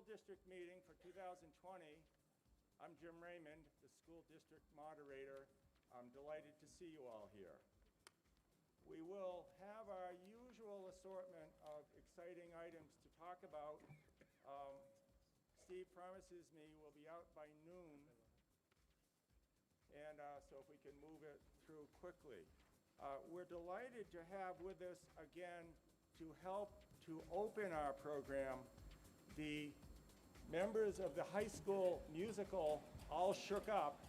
district meeting for 2020. I'm Jim Raymond, the school district moderator. I'm delighted to see you all here. We will have our usual assortment of exciting items to talk about. Steve promises me we'll be out by noon, and so if we can move it through quickly. We're delighted to have with us again to help to open our program the members of the high school musical All Shook Up,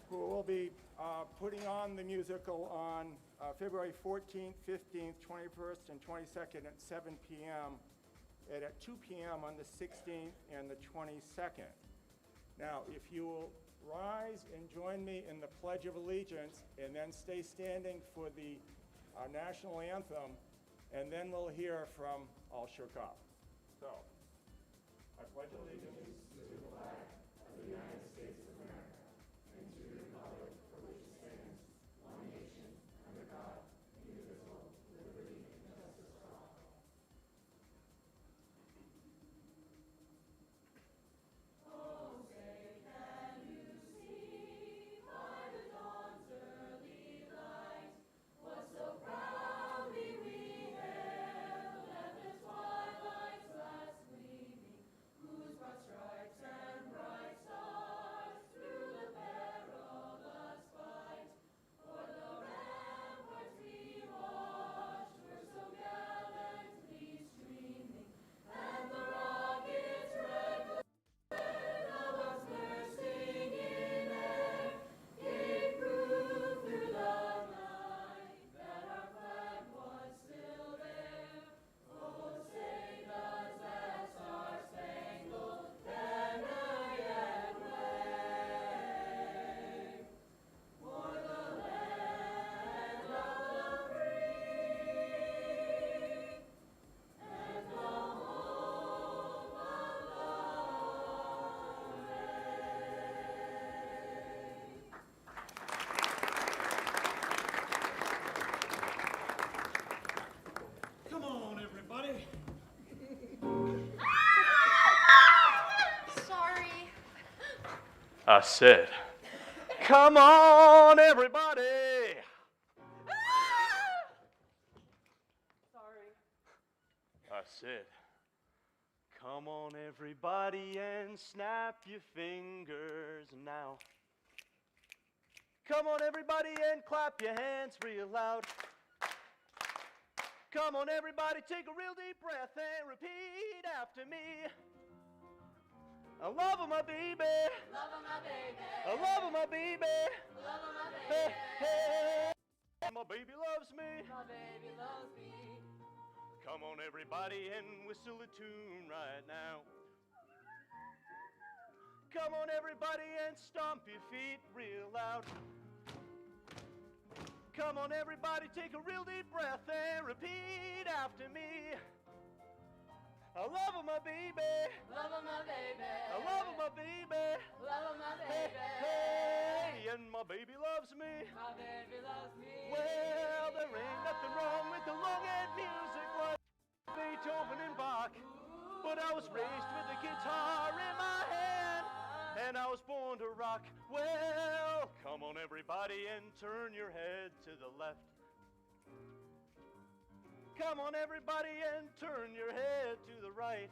who will be putting on the musical on February 14th, 15th, 21st, and 22nd at 7 p.m. and at 2 p.m. on the 16th and the 22nd. Now, if you will rise and join me in the Pledge of Allegiance, and then stay standing for the national anthem, and then we'll hear from All Shook Up. So, I pledge allegiance to the flag of the United States of America and to the republic for which it stands, one nation, under God, indivisible, with liberty and justice for all. Oh, say, can you see by the dawn's early light what so proudly we hailed at the twilight's last gleaming, whose broad stripes and bright stars through the perilous fight o'er the ramparts we watched were so gallantly streaming, and the rocket's red was bursting in air, gave proof through the night that our flag was still there. Oh, say does that star-spangled banner yet wave o'er the land of the free and the home of the Come on, everybody. Sorry. I said, come on, everybody. Sorry. I said, come on, everybody, and snap your fingers now. Come on, everybody, and clap your hands real loud. Come on, everybody, take a real deep breath and repeat after me. I love my baby. Love my baby. I love my baby. Love my Hey, baby. hey. My baby loves me. My baby loves me. Come on, everybody, and whistle a tune right now. Come on, everybody, and stomp your feet real loud. Come on, everybody, take a real deep breath and repeat after me. I love my baby. Love my baby. I love my baby. Love my Hey, baby. hey, and my baby loves me. My baby loves me. Well, there ain't nothing wrong with the long-haired music like Beethoven and Bach, but I was raised with a guitar in my hand, and I was born to rock. Well, come on, everybody, and turn your head to the left. Come on, everybody, and turn your head to the right.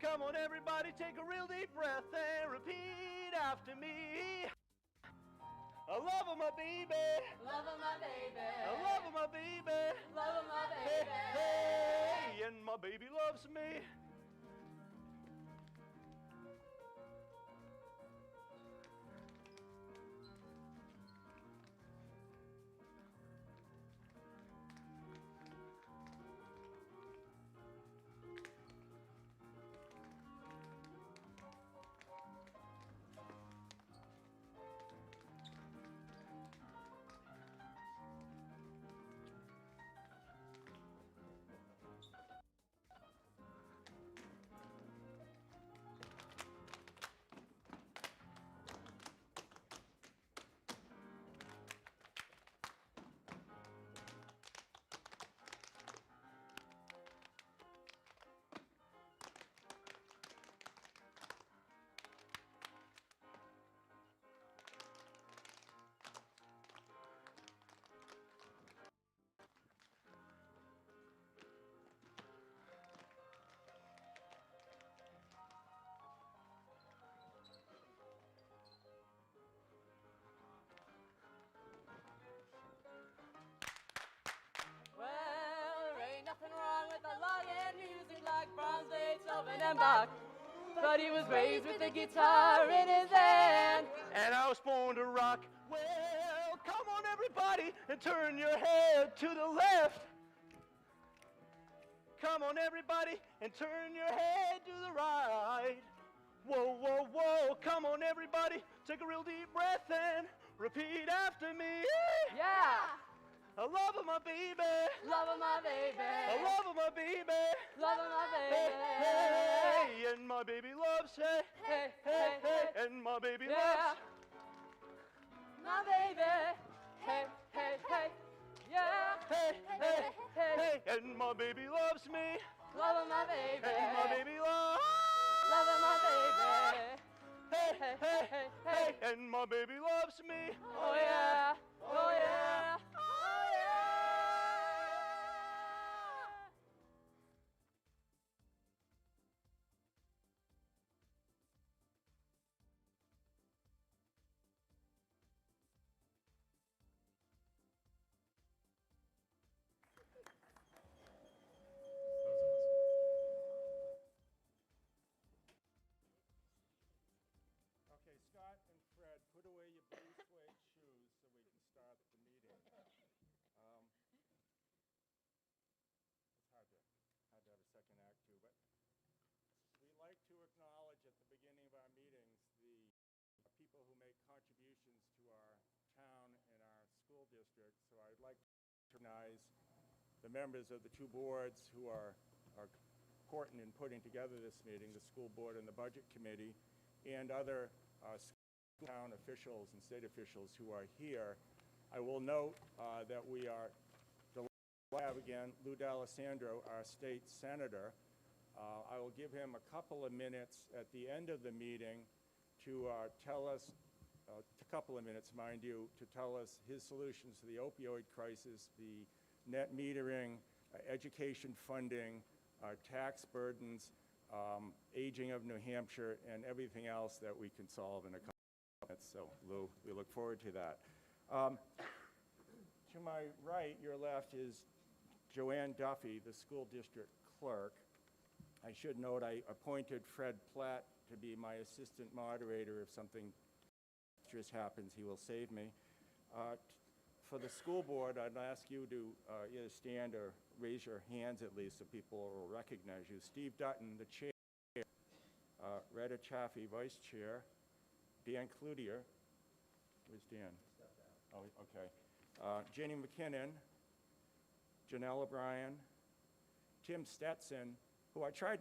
Come on, everybody, take a real deep breath and repeat after me. I love my baby. Love my baby. I love my baby. Love my Hey, baby. hey, and my baby loves me. and Bach. But he was raised with a guitar in his hand. And I was born to rock. Well, come on everybody and turn your head to the left. Come on everybody and turn your head to the right. Whoa, whoa, whoa, come on everybody, take a real deep breath and repeat after me. Yeah. I love my baby. Love of my baby. I love my baby. Love of my Hey, baby. hey, and my baby loves, hey, Hey, hey, hey, hey. and my baby Yeah. loves. My baby. Hey, hey, hey. Yeah. Hey, hey, Hey. hey, and my baby loves me. Love of my baby. And my baby loves. Love of my baby. Hey, Hey, hey, hey, hey, hey. and my baby loves me. Oh yeah. Oh yeah. Oh yeah. Okay, Scott and Fred, put away your blue suede shoes so we can start the meeting. It's hard to have a second act too, but we like to acknowledge at the beginning of our meetings the people who make contributions to our town and our school district. So I'd like to recognize the members of the two boards who are important in putting together this meeting, the school board and the budget committee, and other town officials and state officials who are here. I will note that we are delighted to have again Lou D'Alessandro, our state senator. I will give him a couple of minutes at the end of the meeting to tell us, a couple of minutes, mind you, to tell us his solutions to the opioid crisis, the net metering, education funding, tax burdens, aging of New Hampshire, and everything else that we can solve in a couple of minutes. So, Lou, we look forward to that. To my right, your left, is Joanne Duffy, the school district clerk. I should note I appointed Fred Platt to be my assistant moderator. If something just happens, he will save me. For the school board, I'd ask you to either stand or raise your hands at least so people will recognize you. Steve Dutton, the chair. Retta Chaffee, vice chair. Dan Cloutier. Where's Dan? Oh, okay. Jenny McKinnon. Janelle O'Brien. Tim Stetson, who I tried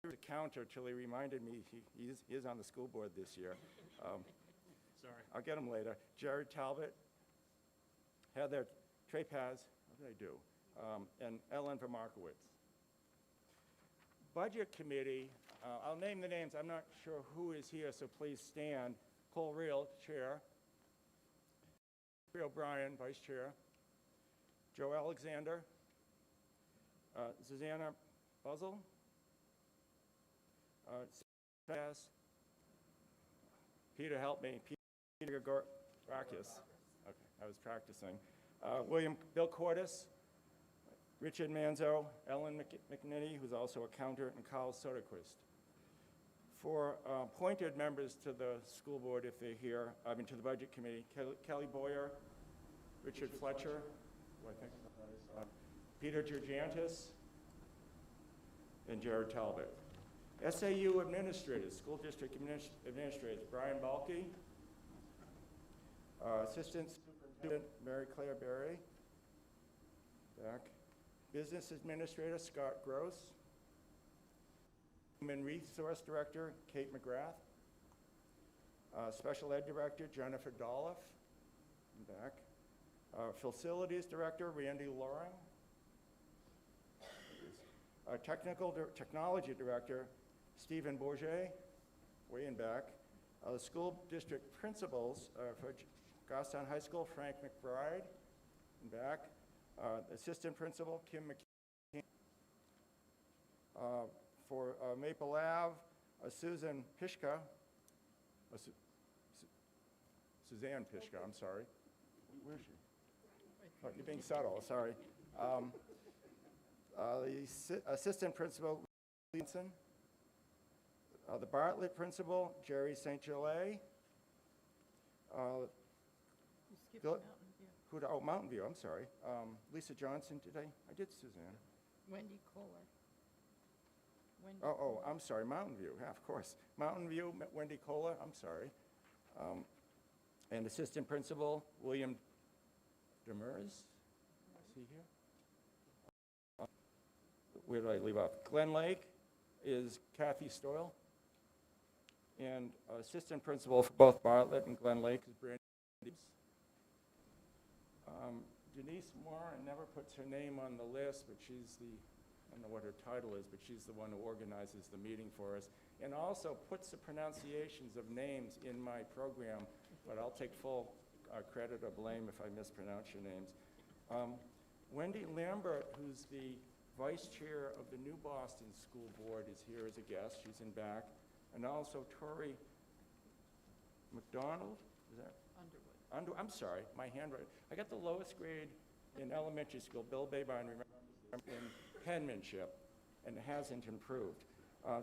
to counter till he reminded me he is on the school board this year. Sorry. I'll get him later. Jared Talbot. Heather Trepaz, what did I do? And Ellen Vermarkowitz. Budget Committee, I'll name the names. I'm not sure who is here, so please stand. Cole Reel, chair. Barry O'Brien, vice chair. Joe Alexander. Susanna Buzzle. Peter, help me. Peter Gorakis. Okay, I was practicing. Bill Cordes, Richard Manzo, Ellen McNinney, who's also accountant, and Carl Soderquist. For appointed members to the school board, if they're here, to the budget committee, Kelly Boyer, Richard Fletcher, who I think, Peter Georgiantis, and Jared Talbot. SAU administrators, school district administrators, Brian Balke, Assistant Superintendent Mary Claire Berry, back. Business Administrator Scott Gross, Human Resource Director Kate McGrath, Special Ed Director Jennifer Dolph, back. Facilities Director Randy Loring, Technology Director Stephen Bourget, way in back. The school district principals for Goffstown High School, Frank McBride, in back. Assistant principal, Kim McKean. For Maple Ave, Susan Pishka. Suzanne Pishka, I'm sorry. Where is she? Oh, you're being subtle, sorry. The assistant principal, Leeson. The Bartlett principal, Jerry St. Gillet. You skipped Bill- Mountain View. Mountain View, I'm sorry. Lisa Johnson, did I did Suzanne. Wendy Kohler. Wendy Oh, Kohler. I'm sorry, Mountain View, yeah, of course. Mountain View, Wendy Cola, I'm sorry. And assistant principal, William Demers, is he here? Where did I leave off? Glen Lake is Kathy Stoyle. And assistant principal for both Bartlett and Glen Lake is Brandy. Denise Moore never puts her name on the list, but she's the, I don't know what her title is, but she's the one who organizes the meeting for us, and also puts the pronunciations of names in my program, but I'll take full credit or blame if I mispronounce your names. Wendy Lambert, who's the vice chair of the New Boston School Board, is here as a guest. She's in back. And also Tori McDonald, is that? Underwood. I'm sorry, my handwriting. I got the lowest grade in elementary school. Bill Babine remembers in penmanship, and it hasn't improved.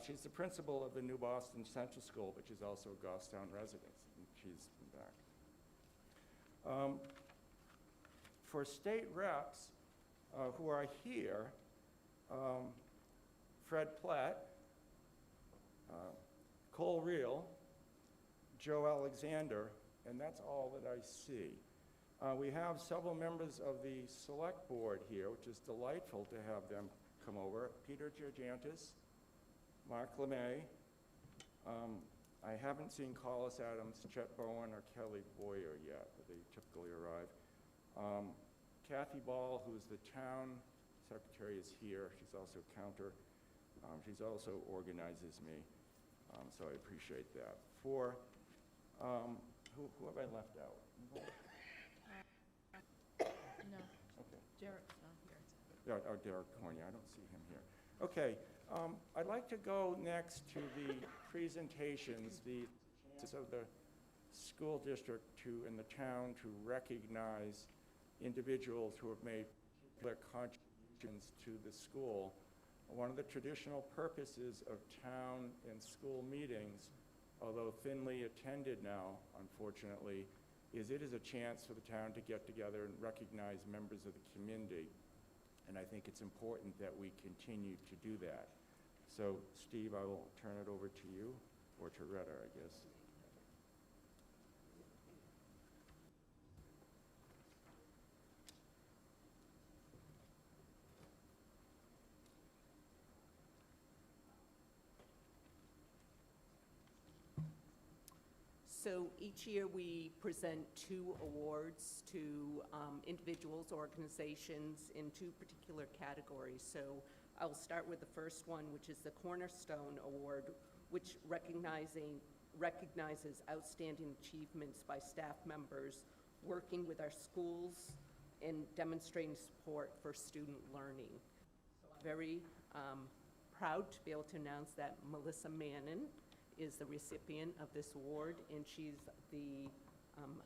She's the principal of the New Boston Central School, but she's also a Goffstown resident, and she's back. For state reps who are here, Fred Platt, Cole Reel, Joe Alexander, and that's all that I see. We have several members of the select board here, which is delightful to have them come over. Peter Georgantis, Mark LeMay. I haven't seen Collis Adams, Chet Bowen, or Kelly Boyer yet, but they typically arrive. Kathy Ball, who's the town secretary, is here. She's also counter. She's also organizes me, so I appreciate that. For, who have I left out? No, Okay. Derek's not here. Oh, Derek Corney, I don't see him here. Okay, I'd like to go next to the presentations, the chances of the school district and the town to recognize individuals who have made their contributions to the school. One of the traditional purposes of town and school meetings, although thinly attended now, unfortunately, is it is a chance for the town to get together and recognize members of the community. And I think it's important that we continue to do that. So, Steve, I will turn it over to you, or to Retta, I guess. So each year we present 2 awards to individuals, organizations in 2 particular categories. So I'll start with the first one, which is the Cornerstone Award, which recognizes outstanding achievements by staff members working with our schools and demonstrating support for student learning. So I'm very proud to be able to announce that Melissa Mannon is the recipient of this award, and she's the,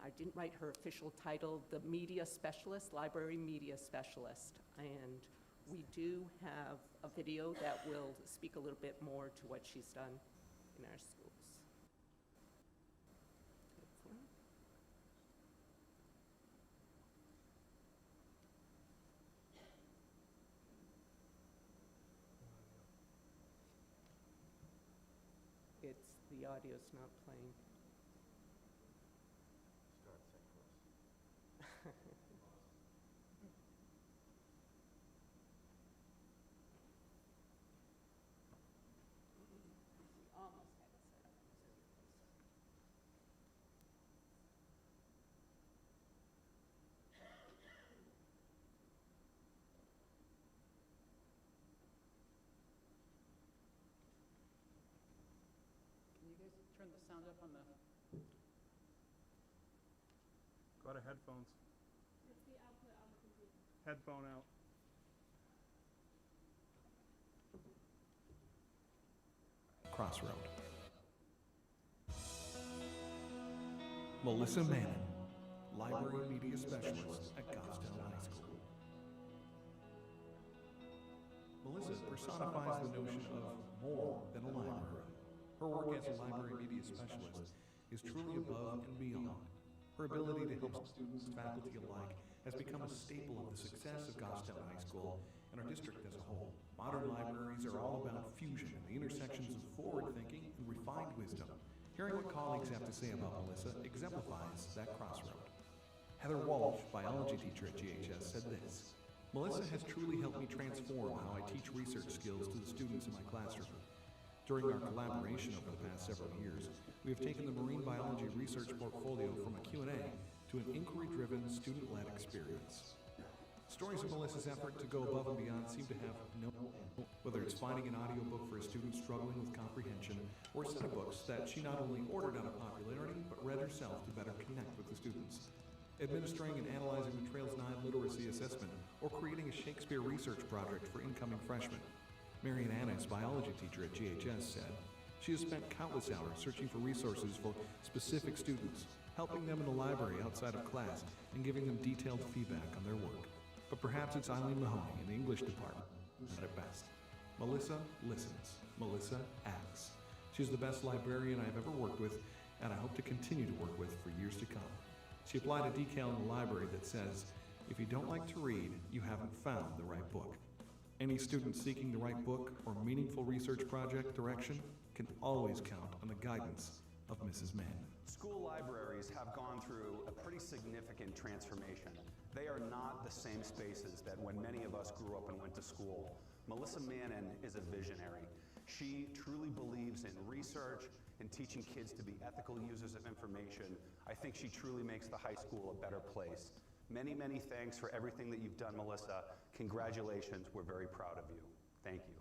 I didn't write her official title, the media specialist, library media specialist. And we do have a video that will speak a little bit more to what she's done in our schools. Hopefully. The audio's not playing. Almost had it set up. Can you guys turn the sound up on the? Go to headphones. It's the output on the computer. Headphone out. Crossroad. Melissa Mannon, Library Media Specialist at Goffstown High School. Melissa personifies the notion of more than a library. Her work as a library media specialist is truly above and beyond. Her ability to help students and faculty alike has become a staple of the success of Goffstown High School and our district as a whole. Modern libraries are all about fusion and the intersections of forward thinking and refined wisdom. Hearing what colleagues have to say about Melissa exemplifies that crossroad. Heather Walsh, biology teacher at GHS, said this: "Melissa has truly helped me transform how I teach research skills to the students in my classroom. During our collaboration over the past several years, we have taken the marine biology research portfolio from a Q&A to an inquiry-driven, student-led experience." Stories of Melissa's effort to go above and beyond seem to have no end. Whether it's finding an audiobook for a student struggling with comprehension, or a set of books that she not only ordered out of popularity, but read herself to better connect with the students. Administering and analyzing the Trails 9 literacy assessment, or creating a Shakespeare research project for incoming freshmen. Marian Annis, biology teacher at GHS, said, "She has spent countless hours searching for resources for specific students, helping them in the library outside of class, and giving them detailed feedback on their work." But perhaps it's Eileen Mahoney in the English department who said it best. Melissa listens. Melissa acts. She's the best librarian I've ever worked with, and I hope to continue to work with for years to come. She applied a decal in the library that says, "If you don't like to read, you haven't found the right book." Any student seeking the right book or meaningful research project direction can always count on the guidance of Mrs. Mann. School libraries have gone through a pretty significant transformation. They are not the same spaces that when many of us grew up and went to school. Melissa Mannon is a visionary. She truly believes in research and teaching kids to be ethical users of information. I think she truly makes the high school a better place. Many, many thanks for everything that you've done, Melissa. Congratulations. We're very proud of you. Thank you.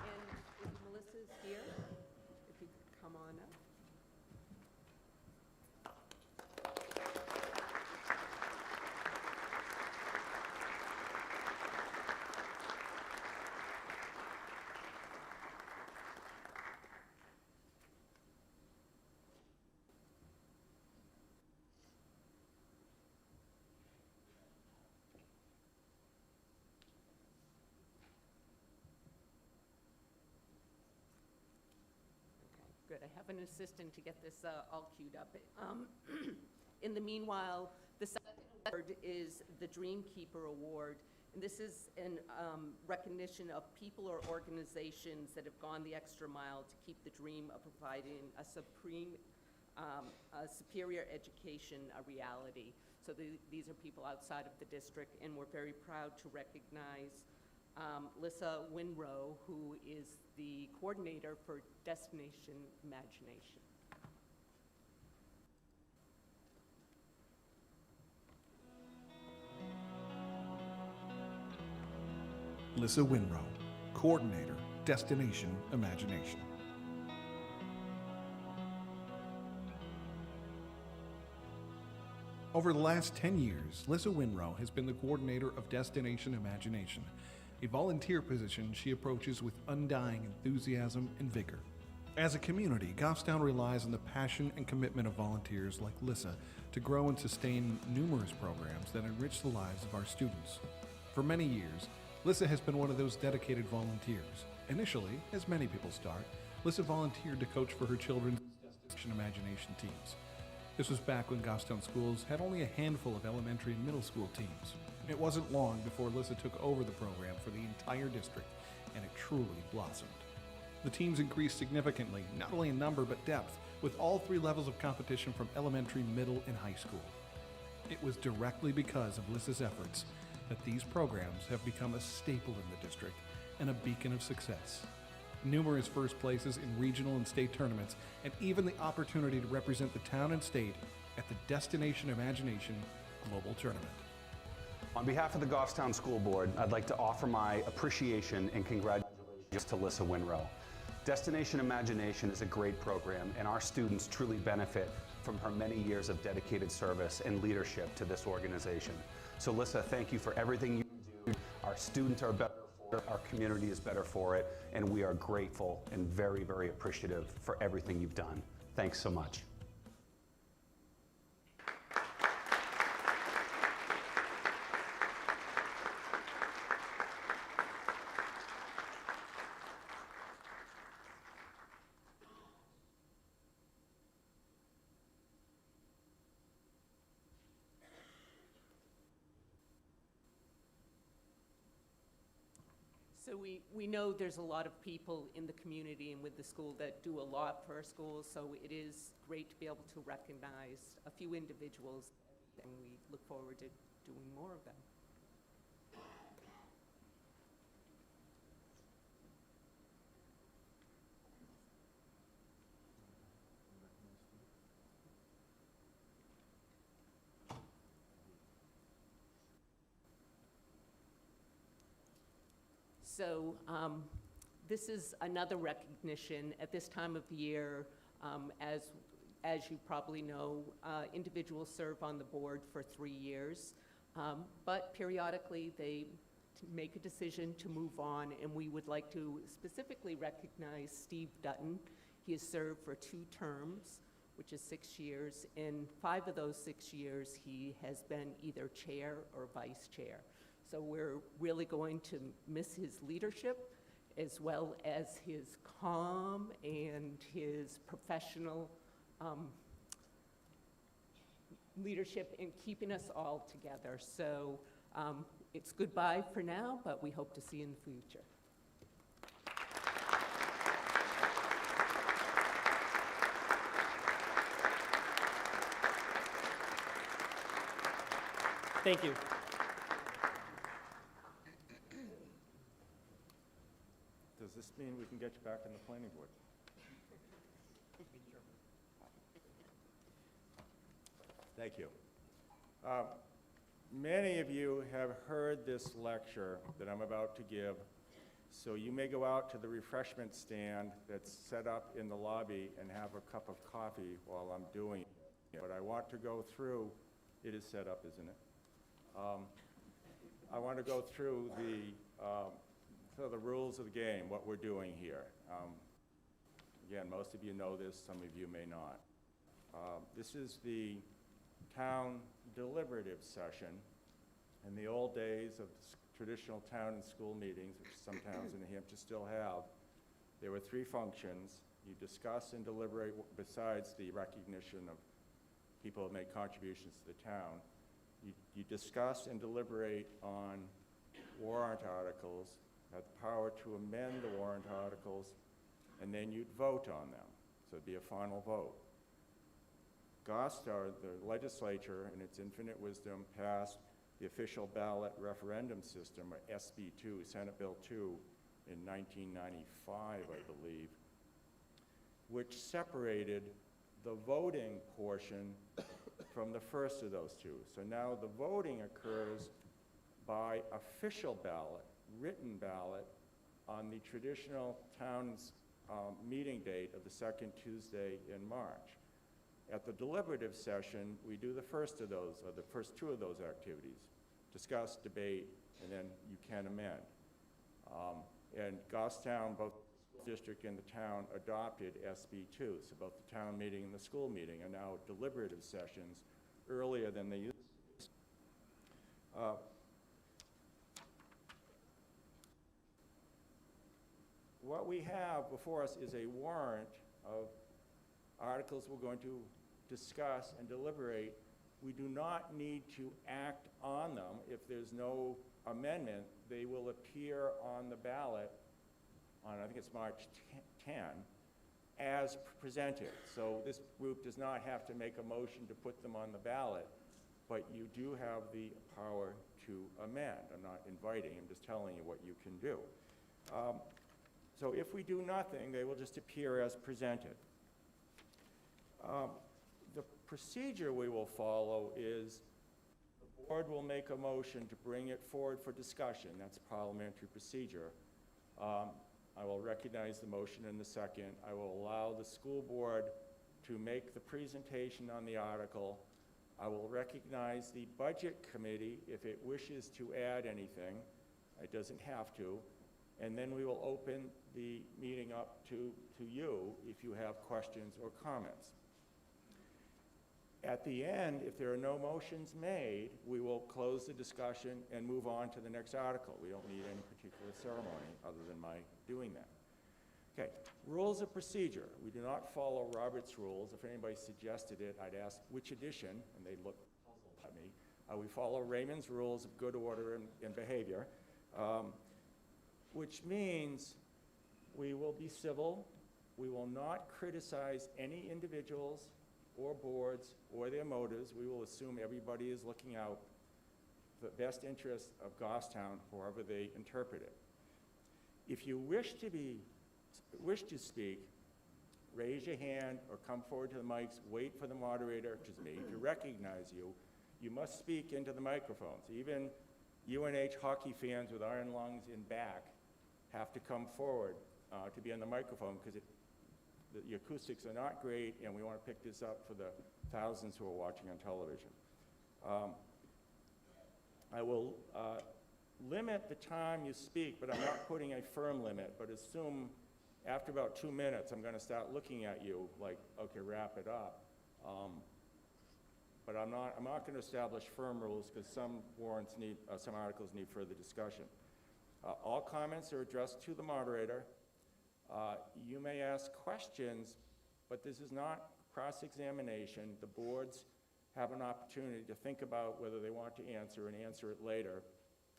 And if Melissa's here, if you could come on up. Good, I have an assistant to get this all queued up. In the meanwhile, the second award is the Dreamkeeper Award, and this is in recognition of people or organizations that have gone the extra mile to keep the dream of providing a superior education a reality. So these are people outside of the district, and we're very proud to recognize Lissa Winrow, who is the coordinator for Destination Imagination. Lissa Winrow, coordinator, Destination Imagination. Over the last 10 years, Lissa Winrow has been the coordinator of Destination Imagination, a volunteer position she approaches with undying enthusiasm and vigor. As a community, Goffstown relies on the passion and commitment of volunteers like Lissa to grow and sustain numerous programs that enrich the lives of our students. For many years, Lissa has been one of those dedicated volunteers. Initially, as many people start, Lissa volunteered to coach for her children's Destination Imagination teams. This was back when Goffstown schools had only a handful of elementary and middle school teams. It wasn't long before Lissa took over the program for the entire district, and it truly blossomed. The teams increased significantly, not only in number but depth, with all three levels of competition from elementary, middle, and high school. It was directly because of Lissa's efforts that these programs have become a staple in the district and a beacon of success. Numerous first places in regional and state tournaments, and even the opportunity to represent the town and state at the Destination Imagination Global Tournament. On behalf of the Goffstown School Board, I'd like to offer my appreciation and congratulations to Lissa Winrow. Destination Imagination is a great program, and our students truly benefit from her many years of dedicated service and leadership to this organization. So Lissa, thank you for everything you do. Our students are better for it, our community is better for it, and we are grateful and very, very appreciative for everything you've done. Thanks so much. So we know there's a lot of people in the community and with the school that do a lot for our schools, so it is great to be able to recognize a few individuals, and we look forward to doing more of them. So this is another recognition at this time of year. As you probably know, individuals serve on the board for 3 years, but periodically they make a decision to move on, and we would like to specifically recognize Steve Dutton. He has served for 2 terms, which is 6 years. In 5 of those 6 years, he has been either chair or vice chair. So we're really going to miss his leadership as well as his calm and his professional leadership in keeping us all together. So it's goodbye for now, but we hope to see you in the future. Thank you. Does this mean we can get you back on the planning board? Thank you. Many of you have heard this lecture that I'm about to give, so you may go out to the refreshment stand that's set up in the lobby and have a cup of coffee while I'm doing it. But I want to go through, it is set up, isn't it? I want to go through the rules of the game, what we're doing here. Again, most of you know this, some of you may not. This is the town deliberative session. In the old days of traditional town and school meetings, which some towns in New Hampshire still have, there were 3 functions. You discuss and deliberate besides the recognition of people who made contributions to the town. You discuss and deliberate on warrant articles, have the power to amend the warrant articles, and then you'd vote on them. So it'd be a final vote. Goffstown, the legislature, in its infinite wisdom, passed the official ballot referendum system, or SB2, Senate Bill 2, in 1995, I believe, which separated the voting portion from the first of those 2. So now the voting occurs by official ballot, written ballot, on the traditional town's meeting date of the 2nd Tuesday in March. At the deliberative session, we do the first of those, or the first 2 of those activities: discuss, debate, and then you can amend. And Goffstown, both the district and the town, adopted SB2, so both the town meeting and the school meeting are now deliberative sessions earlier than they used to. What we have before us is a warrant of articles we're going to discuss and deliberate. We do not need to act on them. If there's no amendment, they will appear on the ballot on, I think it's March 10, as presented. So this group does not have to make a motion to put them on the ballot, but you do have the power to amend. I'm not inviting, I'm just telling you what you can do. So if we do nothing, they will just appear as presented. The procedure we will follow is the board will make a motion to bring it forward for discussion. That's parliamentary procedure. I will recognize the motion in the second. I will allow the school board to make the presentation on the article. I will recognize the budget committee if it wishes to add anything. It doesn't have to. And then we will open the meeting up to you if you have questions or comments. At the end, if there are no motions made, we will close the discussion and move on to the next article. We don't need any particular ceremony other than my doing that. Okay, rules of procedure. We do not follow Robert's rules. If anybody suggested it, I'd ask which edition, and they'd look puzzled at me. We follow Raymond's rules of good order and behavior. which means we will be civil. We will not criticize any individuals or boards or their motives. We will assume everybody is looking out for the best interest of Goffstown, however they interpret it. If you wish to speak, raise your hand or come forward to the mics, wait for the moderator, which is me, to recognize you. You must speak into the microphones. Even UNH hockey fans with iron lungs in back have to come forward to be on the microphone because the acoustics are not great, and we want to pick this up for the thousands who are watching on television. I will limit the time you speak, but I'm not putting a firm limit, but assume after about 2 minutes, I'm going to start looking at you like, okay, wrap it up. But I'm not going to establish firm rules because some articles need further discussion. All comments are addressed to the moderator. You may ask questions, but this is not cross-examination. The boards have an opportunity to think about whether they want to answer and answer it later,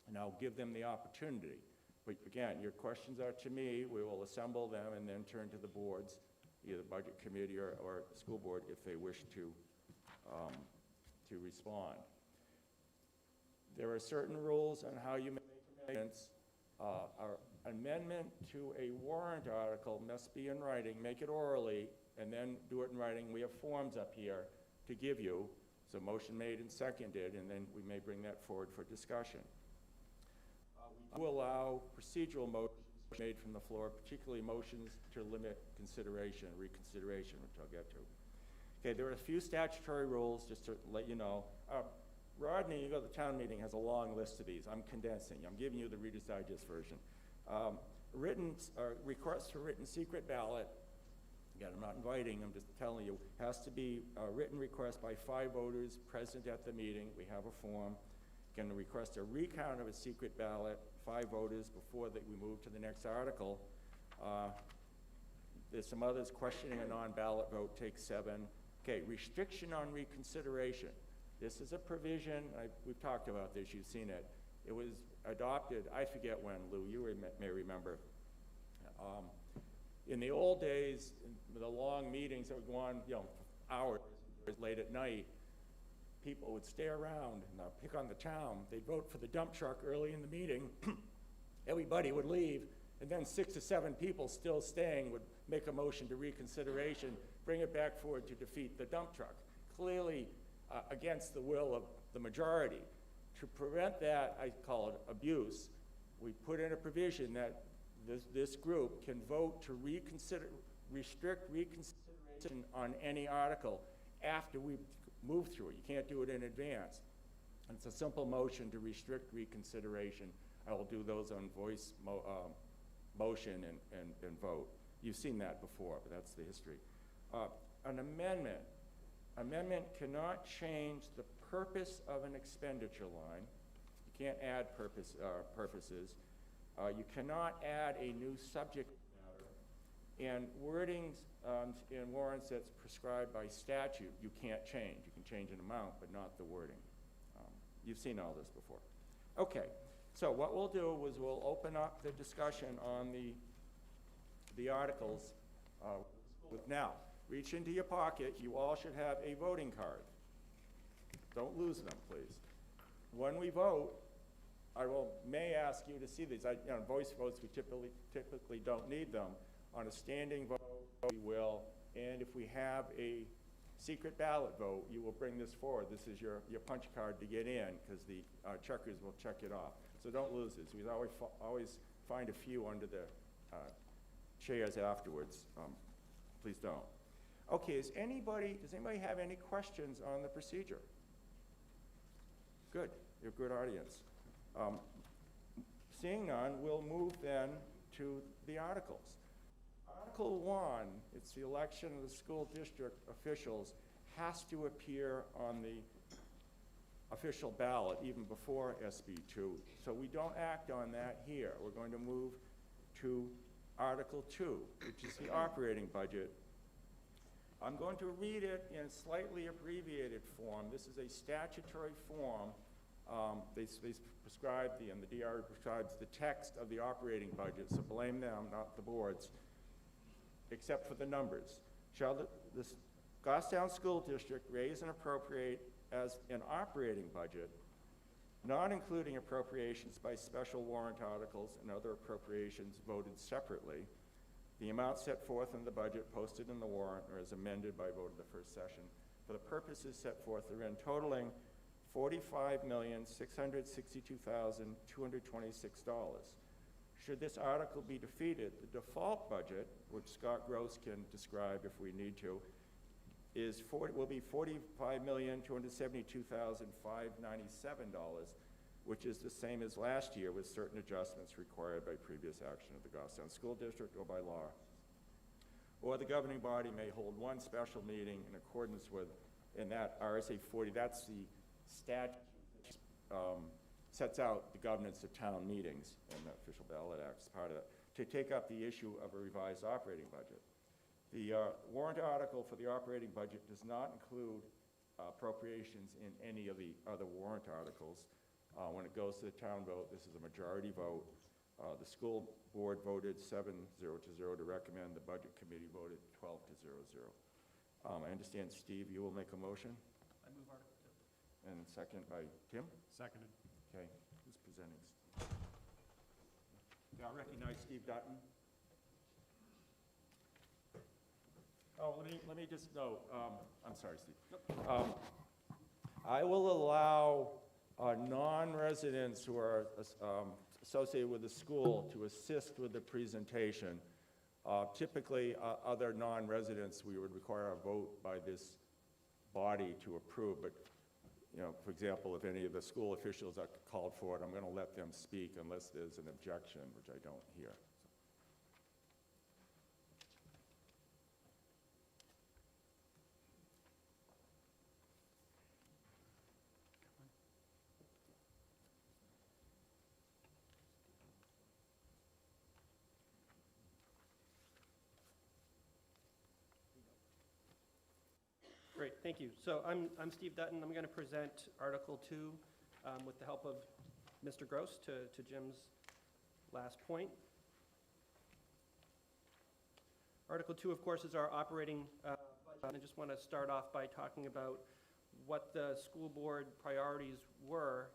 and I'll give them the opportunity. But again, your questions are to me. We will assemble them and then turn to the boards, either budget committee or school board, if they wish to respond. There are certain rules on how you make amendments. Our amendment to a warrant article must be in writing. Make it orally, and then do it in writing. We have forms up here to give you. So motion made and seconded, and then we may bring that forward for discussion. We do allow procedural motions made from the floor, particularly motions to limit consideration, reconsideration, which I'll get to. Okay, there are a few statutory rules, just to let you know. Rodney, you go to the town meeting, has a long list of these. I'm condensing. I'm giving you the Reader's Digest version. Request for written secret ballot. Again, I'm not inviting, I'm just telling you, has to be a written request by 5 voters present at the meeting. We have a form. Can request a recount of a secret ballot, 5 voters before that we move to the next article. There's some others. Questioning a non-ballot vote takes 7. Okay, restriction on reconsideration. This is a provision, we've talked about this, you've seen it. It was adopted, I forget when, Lou, you may remember. In the old days, the long meetings that would go on, hours late at night, people would stay around and pick on the town. They'd vote for the dump truck early in the meeting. Everybody would leave, and then 6 to 7 people still staying would make a motion to reconsideration, bring it back forward to defeat the dump truck. Clearly against the will of the majority. To prevent that, I call it abuse, we put in a provision that this group can vote to restrict reconsideration on any article after we move through it. You can't do it in advance. And it's a simple motion to restrict reconsideration. I will do those on voice motion and vote. You've seen that before, but that's the history. An amendment cannot change the purpose of an expenditure line. You can't add purposes. You cannot add a new subject matter. And wordings in warrants that's prescribed by statute, you can't change. You can change an amount, but not the wording. You've seen all this before. Okay, so what we'll do is we'll open up the discussion on the articles. Now, reach into your pocket. You all should have a voting card. Don't lose them, please. When we vote, I may ask you to see these. Voice votes, we typically don't need them. On a standing vote, we will. And if we have a secret ballot vote, you will bring this forward. This is your punch card to get in, because the checkers will check it off. So don't lose this. We always find a few under the chairs afterwards. Please don't. Okay, does anybody have any questions on the procedure? Good, you're a good audience. Seeing none, we'll move then to the articles. Article 1, it's the election of the school district officials, has to appear on the official ballot even before SB2. So we don't act on that here. We're going to move to Article 2, which is the operating budget. I'm going to read it in slightly abbreviated form. This is a statutory form They prescribe, and the DR prescribes the text of the operating budget, so blame them, not the boards, except for the numbers. Shall the Goffstown School District raise and appropriate as an operating budget, not including appropriations by special warrant articles and other appropriations voted separately, the amount set forth in the budget posted in the warrant or as amended by vote of the first session for the purposes set forth therein, totaling $45,662,226. Should this article be defeated, the default budget, which Scott Gross can describe if we need to, will be $45,272,597, which is the same as last year with certain adjustments required by previous action of the Goffstown School District or by law. Or the governing body may hold one special meeting in accordance with, in that RSA 40, that's the statute sets out the governance of town meetings, and the Official Ballot Act is part of that, to take up the issue of a revised operating budget. The warrant article for the operating budget does not include appropriations in any of the other warrant articles. When it goes to the town vote, this is a majority vote. The school board voted 7-0 to 0 to recommend. The budget committee voted 12-0-0. I understand, Steve, you will make a motion? I move Article 2. And second by Tim? Seconded. Okay, who's presenting? Yeah, I recognize Steve Dutton. Oh, let me just note, I'm sorry, Steve. I will allow non-residents who are associated with the school to assist with the presentation. Typically, other non-residents, we would require a vote by this body to approve, but for example, if any of the school officials are called for it, I'm going to let them speak unless there's an objection, which I don't hear. Great, thank you. So I'm Steve Dutton. I'm going to present Article 2 with the help of Mr. Gross to Jim's last point. Article 2, of course, is our operating budget. I just want to start off by talking about what the school board priorities were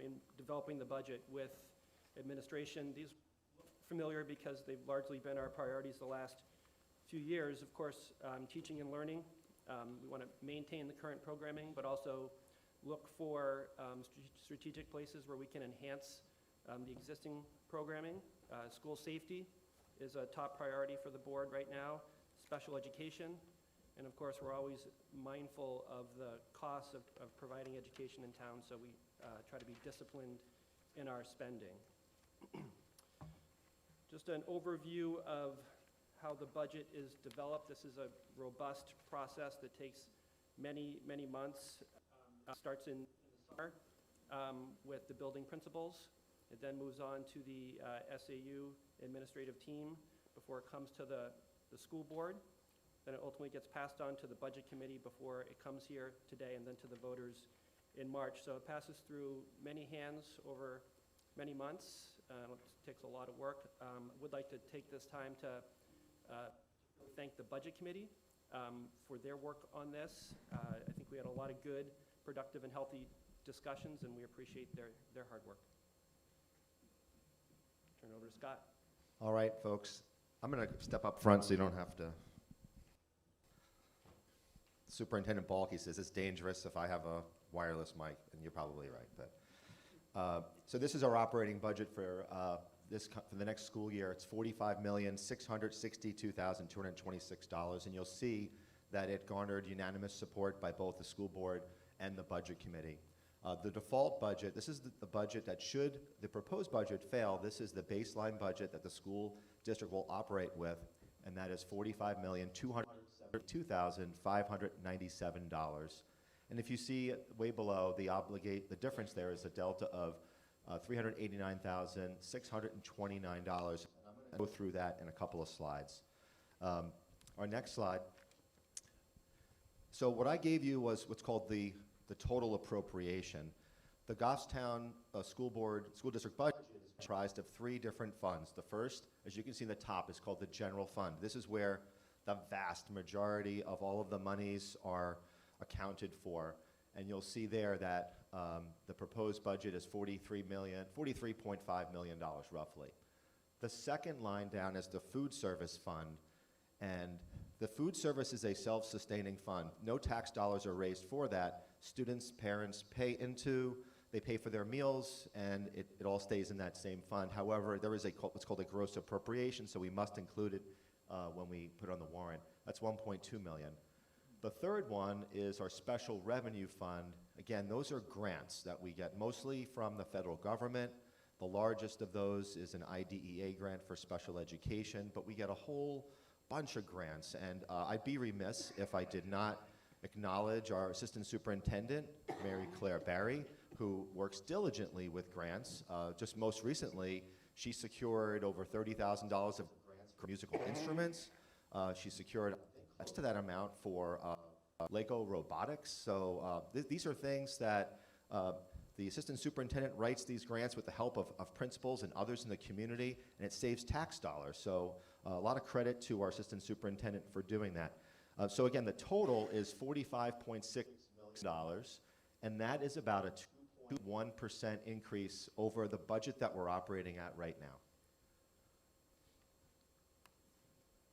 in developing the budget with administration. These look familiar because they've largely been our priorities the last few years. Of course, teaching and learning. We want to maintain the current programming, but also look for strategic places where we can enhance the existing programming. School safety is a top priority for the board right now. Special education, and of course, we're always mindful of the costs of providing education in town, so we try to be disciplined in our spending. Just an overview of how the budget is developed. This is a robust process that takes many, many months. Starts in the summer with the building principals. It then moves on to the SAU administrative team before it comes to the school board. Then it ultimately gets passed on to the budget committee before it comes here today and then to the voters in March. So it passes through many hands over many months. It takes a lot of work. Would like to take this time to thank the budget committee for their work on this. I think we had a lot of good, productive, and healthy discussions, and we appreciate their hard work. Turn it over to Scott. All right, folks. I'm going to step up front so you don't have to. Superintendent Balke says it's dangerous if I have a wireless mic, and you're probably right. But so this is our operating budget for for the next school year. It's $45,662,226, and you'll see that it garnered unanimous support by both the school board and the budget committee. The default budget, this is the budget that should the proposed budget fail, this is the baseline budget that the school district will operate with, and that is $45,272,597. And if you see way below, the difference there is a delta of $389,629. I'm going to go through that in a couple of slides. Our next slide. So what I gave you was what's called the total appropriation. The Goffstown School District budget is comprised of 3 different funds. The first, as you can see in the top, is called the General Fund. This is where the vast majority of all of the monies are accounted for. And you'll see there that the proposed budget is $43.5 million roughly. The second line down is the Food Service Fund. And the food service is a self-sustaining fund. No tax dollars are raised for that. Students, parents pay for their meals, and it all stays in that same fund. However, there is what's called a gross appropriation, so we must include it when we put it on the warrant. That's $1.2 million. The third one is our special revenue fund. Again, those are grants that we get mostly from the federal government. The largest of those is an IDEA grant for special education, but we get a whole bunch of grants, and I'd be remiss if I did not acknowledge our Assistant Superintendent, Mary Claire Barry, who works diligently with grants. Just most recently, she secured over $30,000 of grants for musical instruments. She secured close to that amount for Lego robotics. So these are things that the Assistant Superintendent writes these grants with the help of principals and others in the community, and it saves tax dollars. So a lot of credit to our Assistant Superintendent for doing that. So again, the total is $45.6 million, and that is about a 2.1% increase over the budget that we're operating at right now.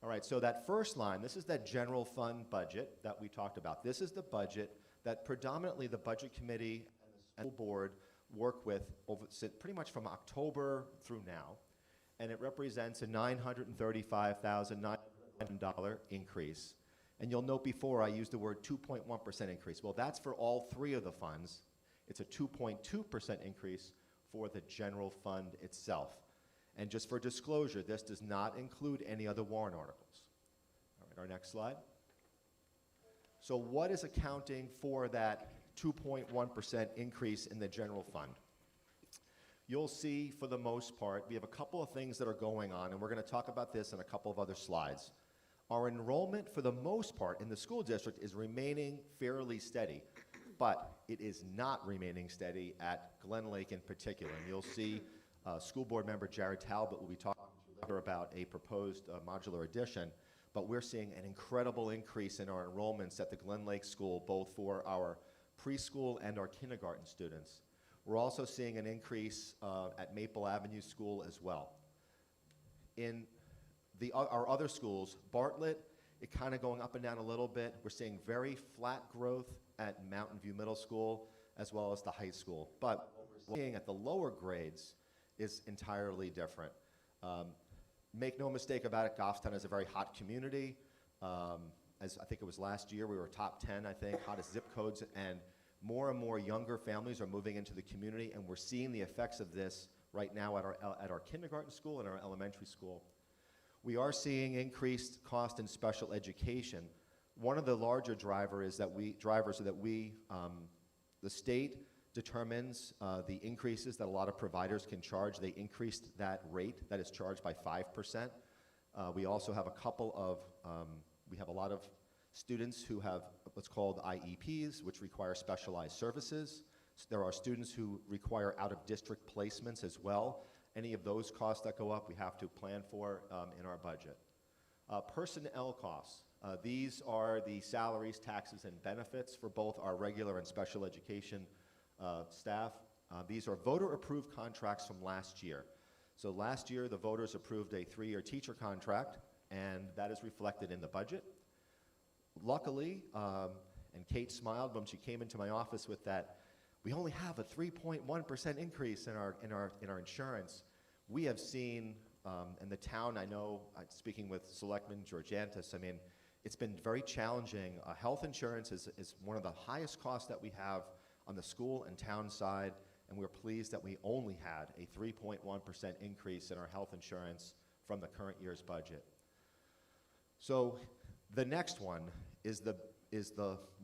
All right, so that first line, this is that general fund budget that we talked about. This is the budget that predominantly the Budget Committee and the school board work with pretty much from October through now, and it represents a $935,900 increase. And you'll note before I used the word 2.1% increase. Well, that's for all 3 of the funds. It's a 2.2% increase for the general fund itself. And just for disclosure, this does not include any other warrant articles. All right, our next slide. So what is accounting for that 2.1% increase in the general fund? You'll see, for the most part, we have a couple of things that are going on, and we're going to talk about this in a couple of other slides. Our enrollment, for the most part, in the school district is remaining fairly steady, but it is not remaining steady at Glen Lake in particular. And you'll see school board member Jared Talbot will be talking about a proposed modular addition, but we're seeing an incredible increase in our enrollments at the Glen Lake School, both for our preschool and our kindergarten students. We're also seeing an increase at Maple Avenue School as well. In our other schools, Bartlett, it kind of going up and down a little bit. We're seeing very flat growth at Mountain View Middle School as well as the high school. But what we're seeing at the lower grades is entirely different. Make no mistake about it, Goffstown is a very hot community. As I think it was last year, we were top 10, I think, hottest zip codes, and more younger families are moving into the community, and we're seeing the effects of this right now at our kindergarten school and our elementary school. We are seeing increased cost in special education. One of the larger drivers is that the state determines the increases that a lot of providers can charge. They increased that rate that is charged by 5%. We also have we have a lot of students who have what's called IEPs, which require specialized services. There are students who require out-of-district placements as well. Any of those costs that go up, we have to plan for in our budget. Personnel costs. These are the salaries, taxes, and benefits for both our regular and special education staff. These are voter-approved contracts from last year. So last year, the voters approved a 3-year teacher contract, and that is reflected in the budget. Luckily, and Kate smiled when she came into my office with that, we only have a 3.1% increase in our insurance. We have seen, in the town, I know, speaking with Selectman Georgiantis, I mean, it's been very challenging. Health insurance is one of the highest costs that we have on the school and town side, and we're pleased that we only had a 3.1% increase in our health insurance from the current year's budget. So the next one is the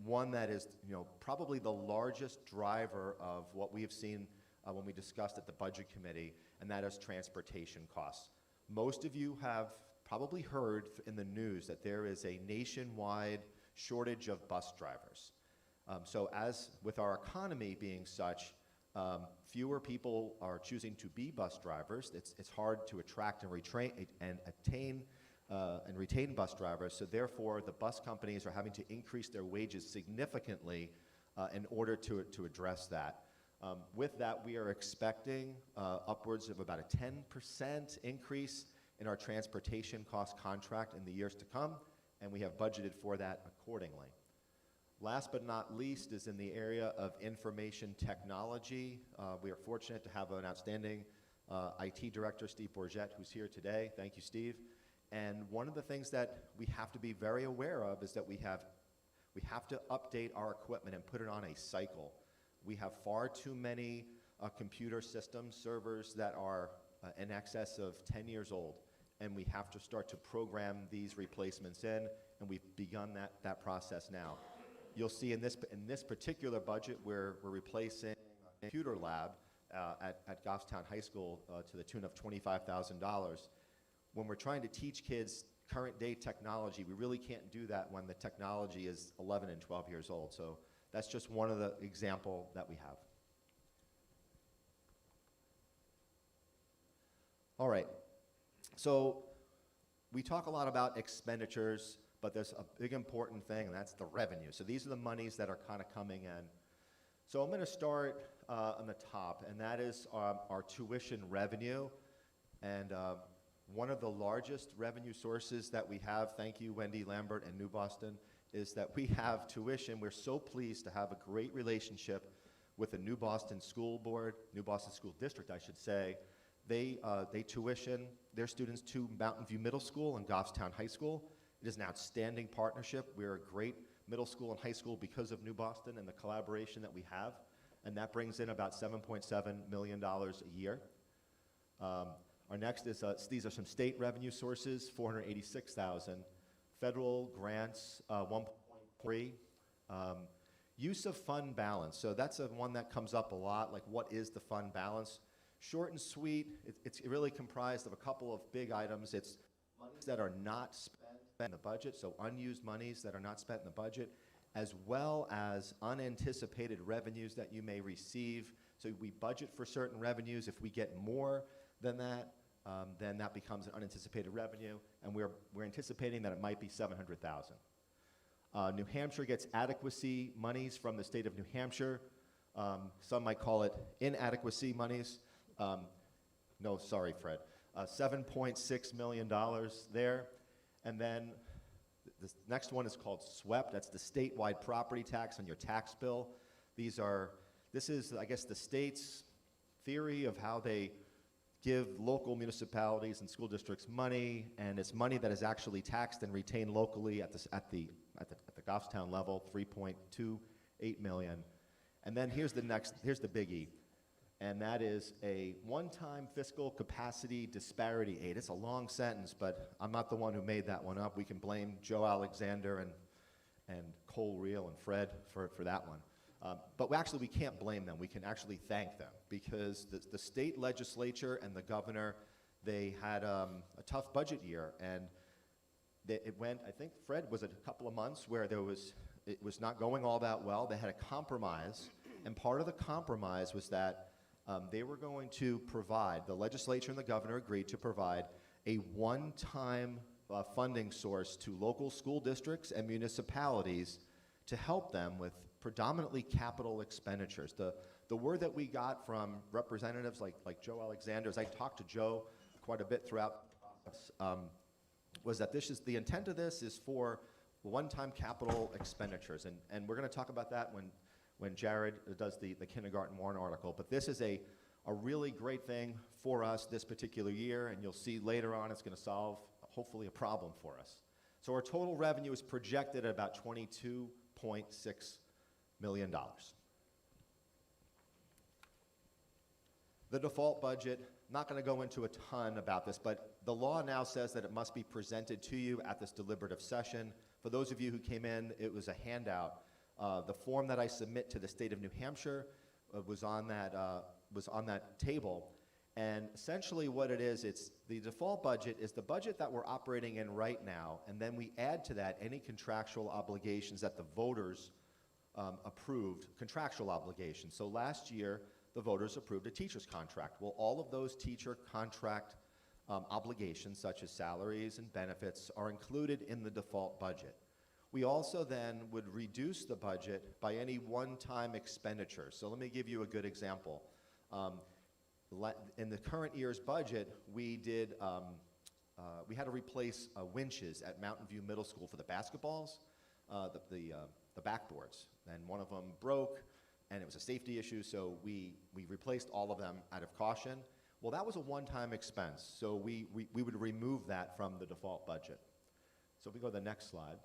one that is, probably the largest driver of what we have seen when we discussed at the Budget Committee, and that is transportation costs. Most of you have probably heard in the news that there is a nationwide shortage of bus drivers. So as with our economy being such, Fewer people are choosing to be bus drivers. It's hard to attract and retain bus drivers, so therefore the bus companies are having to increase their wages significantly in order to address that. With that, we are expecting upwards of about a 10% increase in our transportation cost contract in the years to come, and we have budgeted for that accordingly. Last but not least is in the area of information technology. We are fortunate to have an outstanding IT director, Steve Bourget, who's here today. Thank you, Steve. And one of the things that we have to be very aware of is that we have to update our equipment and put it on a cycle. We have far too many computer systems, servers that are in excess of 10 years old, and we have to start to program these replacements in, and we've begun that process now. You'll see in this particular budget, we're replacing a computer lab at Goffstown High School to the tune of $25,000. When we're trying to teach kids current day technology, we really can't do that when the technology is 11 and 12 years old. So that's just one of the example that we have. All right, so we talk a lot about expenditures, but there's a big important thing, and that's the revenue. So these are the monies that are kind of coming in. So I'm going to start on the top, and that is our tuition revenue. And one of the largest revenue sources that we have, thank you, Wendy Lambert and New Boston, is that we have tuition. We're so pleased to have a great relationship with the New Boston School Board, New Boston School District, I should say. They tuition their students to Mountain View Middle School and Goffstown High School. It is an outstanding partnership. We're a great middle school and high school because of New Boston and the collaboration that we have, and that brings in about $7.7 million a year. Our next is, these are some state revenue sources, $486,000. Federal grants, 1.3. Use of fund balance, so that's one that comes up a lot, like what is the fund balance? Short and sweet, it's really comprised of a couple of big items. It's monies that are not spent in the budget, so unused monies that are not spent in the budget, as well as unanticipated revenues that you may receive. So we budget for certain revenues. If we get more than that, then that becomes an unanticipated revenue, and we're anticipating that it might be $700,000. New Hampshire gets adequacy monies from the state of New Hampshire. Some might call it inadequacy monies. No, sorry, Fred. $7.6 million there. And then the next one is called SWEP. That's the statewide property tax on your tax bill. This is, I guess, the state's theory of how they give local municipalities and school districts money, and it's money that is actually taxed and retained locally at the Goffstown level, $3.28 million. And then here's the biggie, and that is a one-time fiscal capacity disparity aid. It's a long sentence, but I'm not the one who made that one up. We can blame Joe Alexander and Cole Reel and Fred for that one. But we can't blame them. We can actually thank them, because the state legislature and the governor, they had a tough budget year, and it went, I think, Fred, was it a couple of months where it was not going all that well. They had a compromise, and part of the compromise was that they were going to provide, the legislature and the governor agreed to provide a one-time funding source to local school districts and municipalities to help them with predominantly capital expenditures. The word that we got from representatives like Joe Alexander, as I talked to Joe quite a bit throughout the process, was that the intent of this is for one-time capital expenditures. And we're going to talk about that when Jared does the kindergarten warrant article. But this is a really great thing for us this particular year, and you'll see later on it's going to solve, hopefully, a problem for us. So our total revenue is projected at about $22.6 million. The default budget, not going to go into a ton about this, but the law now says that it must be presented to you at this deliberative session. For those of you who came in, it was a handout. The form that I submit to the state of New Hampshire was on that table. And essentially what it is, it's the default budget is the budget that we're operating in right now, and then we add to that any contractual obligations that the voters approved, contractual obligations. So last year, the voters approved a teacher's contract. Well, all of those teacher contract obligations, such as salaries and benefits, are included in the default budget. We also then would reduce the budget by any one-time expenditure. So let me give you a good example. In the current year's budget, we had to replace winches at Mountain View Middle School for the basketballs, the backboards, and one of them broke, and it was a safety issue, so we replaced all of them out of caution. Well, that was a one-time expense, so we would remove that from the default budget. So if we go to the next slide.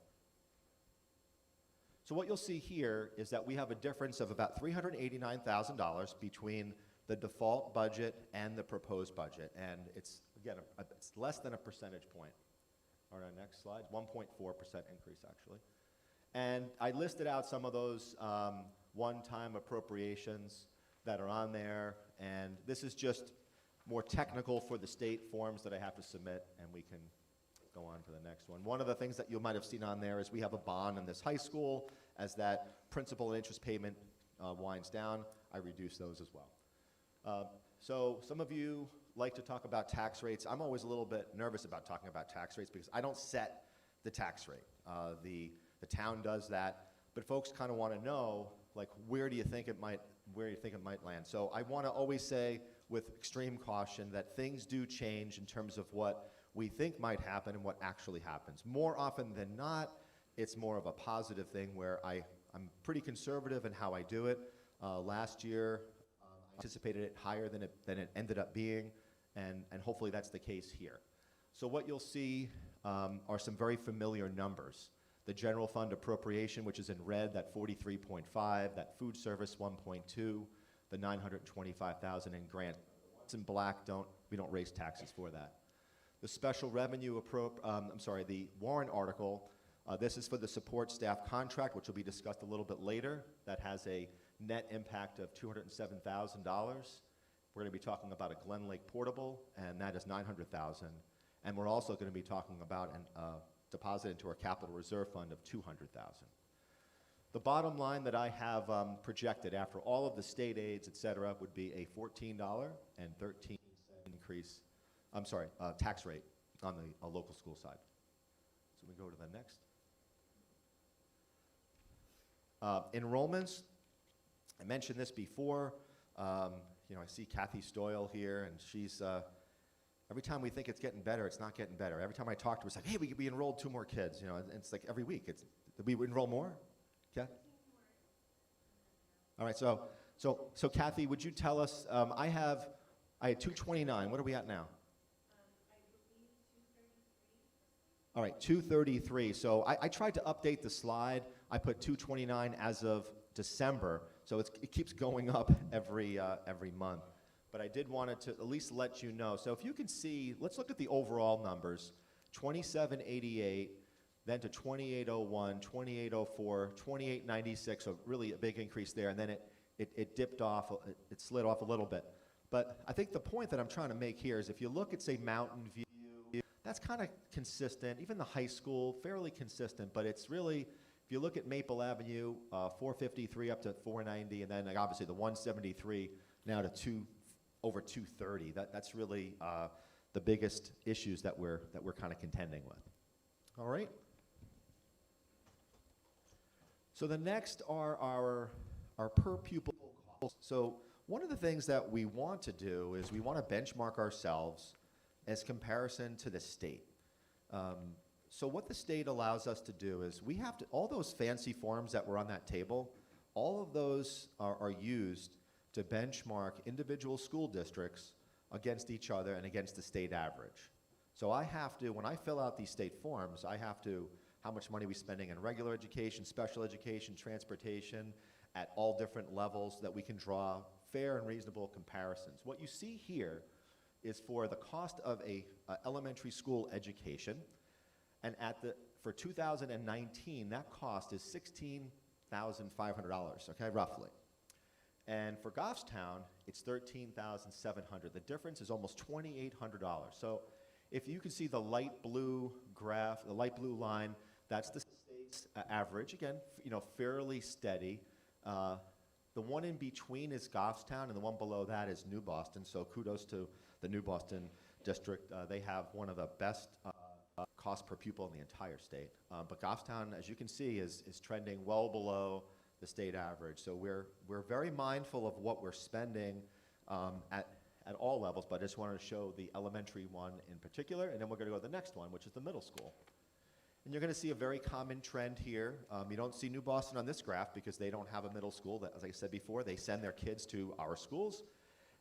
So what you'll see here is that we have a difference of about $389,000 between the default budget and the proposed budget, and it's, again, it's less than a percentage point. All right, next slide, 1.4% increase, actually. And I listed out some of those one-time appropriations that are on there, and this is just more technical for the state forms that I have to submit, and we can go on to the next one. One of the things that you might have seen on there is we have a bond in this high school. As that principal and interest payment winds down, I reduce those as well. So some of you like to talk about tax rates. I'm always a little bit nervous about talking about tax rates because I don't set the tax rate. The town does that, but folks kind of want to know, like, where do you think it might land? So I want to always say with extreme caution that things do change in terms of what we think might happen and what actually happens. More often than not, it's more of a positive thing where I'm pretty conservative in how I do it. Last year, I anticipated it higher than it ended up being, and hopefully that's the case here. So what you'll see are some very familiar numbers. The general fund appropriation, which is in red, that 43.5, that food service 1.2, the 925,000 in grant. What's in black, we don't raise taxes for that. The special revenue, the warrant article, this is for the support staff contract, which will be discussed a little bit later. That has a net impact of $207,000. We're going to be talking about a Glen Lake portable, and that is $900,000. And we're also going to be talking about a deposit into our capital reserve fund of $200,000. The bottom line that I have projected after all of the state aids, et cetera, would be a $14.13 increase, tax rate on the local school side. So we go to the next. Enrollments, I mentioned this before. I see Kathy Stoyle here, and she's, every time we think it's getting better, it's not getting better. Every time I talk to her, it's like, hey, we enrolled 2 more kids. And it's like every week. Did we enroll more? Yeah? All right, so Kathy, would you tell us, I had 229. What are we at now? All right, 233. So I tried to update the slide. I put 229 as of December, so it keeps going up every month. But I did want to at least let you know. So if you can see, let's look at the overall numbers. 2788, then to 2801, 2804, 2896, so really a big increase there, and then it dipped off, it slid off a little bit. But I think the point that I'm trying to make here is if you look at, say, Mountain View, that's kind of consistent. Even the high school, fairly consistent, but it's really, if you look at Maple Avenue, 453 up to 490, and then like, obviously the 173 now to over 230. That's really the biggest issues that we're kind of contending with. All right. So the next are our per pupil costs. So one of the things that we want to do is we want to benchmark ourselves as comparison to the state. So what the state allows us to do is we have to, all those fancy forms that were on that table, all of those are used to benchmark individual school districts against each other and against the state average. So I have to, when I fill out these state forms, I have to, how much money are we spending in regular education, special education, transportation, at all different levels, that we can draw fair and reasonable comparisons. What you see here is for the cost of a elementary school education, and for 2019, that cost is $16,500, okay, roughly. And for Goffstown, it's $13,700. The difference is almost $2,800. So if you can see the light blue graph, the light blue line, that's the state's average. Again, fairly steady. The The one in between is Goffstown, and the one below that is New Boston. So kudos to the New Boston district. They have one of the best cost per pupil in the entire state. But Goffstown, as you can see, is trending well below the state average. So we're very mindful of what we're spending at all levels, but I just wanted to show the elementary one in particular, and then we're going to go to the next one, which is the middle school. And you're going to see a very common trend here. You don't see New Boston on this graph because they don't have a middle school. That, as I said before, they send their kids to our schools.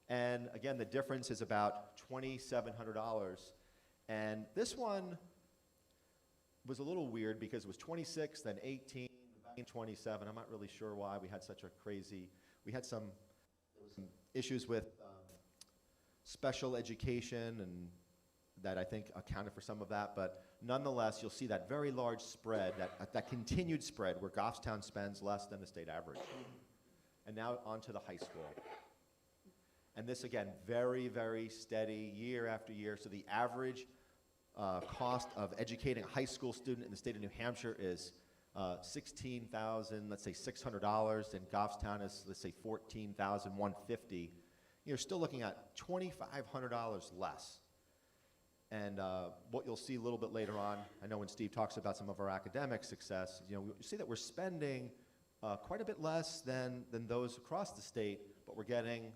And again, the difference is about $2,700. And this one was a little weird because it was 26, then 18, then 27. I'm not really sure why we had such a crazy, we had some issues with special education, and that I think accounted for some of that, but nonetheless, you'll see that very large spread, that continued spread where Goffstown spends less than the state average. And now on to the high school. And this, again, very, very steady year after year. So the average cost of educating a high school student in the state of New Hampshire is $16,000, let's say $600, and Goffstown is, let's say, $14,150. You're still looking at $2,500 less. And what you'll see a little bit later on, I know when Steve talks about some of our academic success, you see that we're spending quite a bit less than those across the state, but we're getting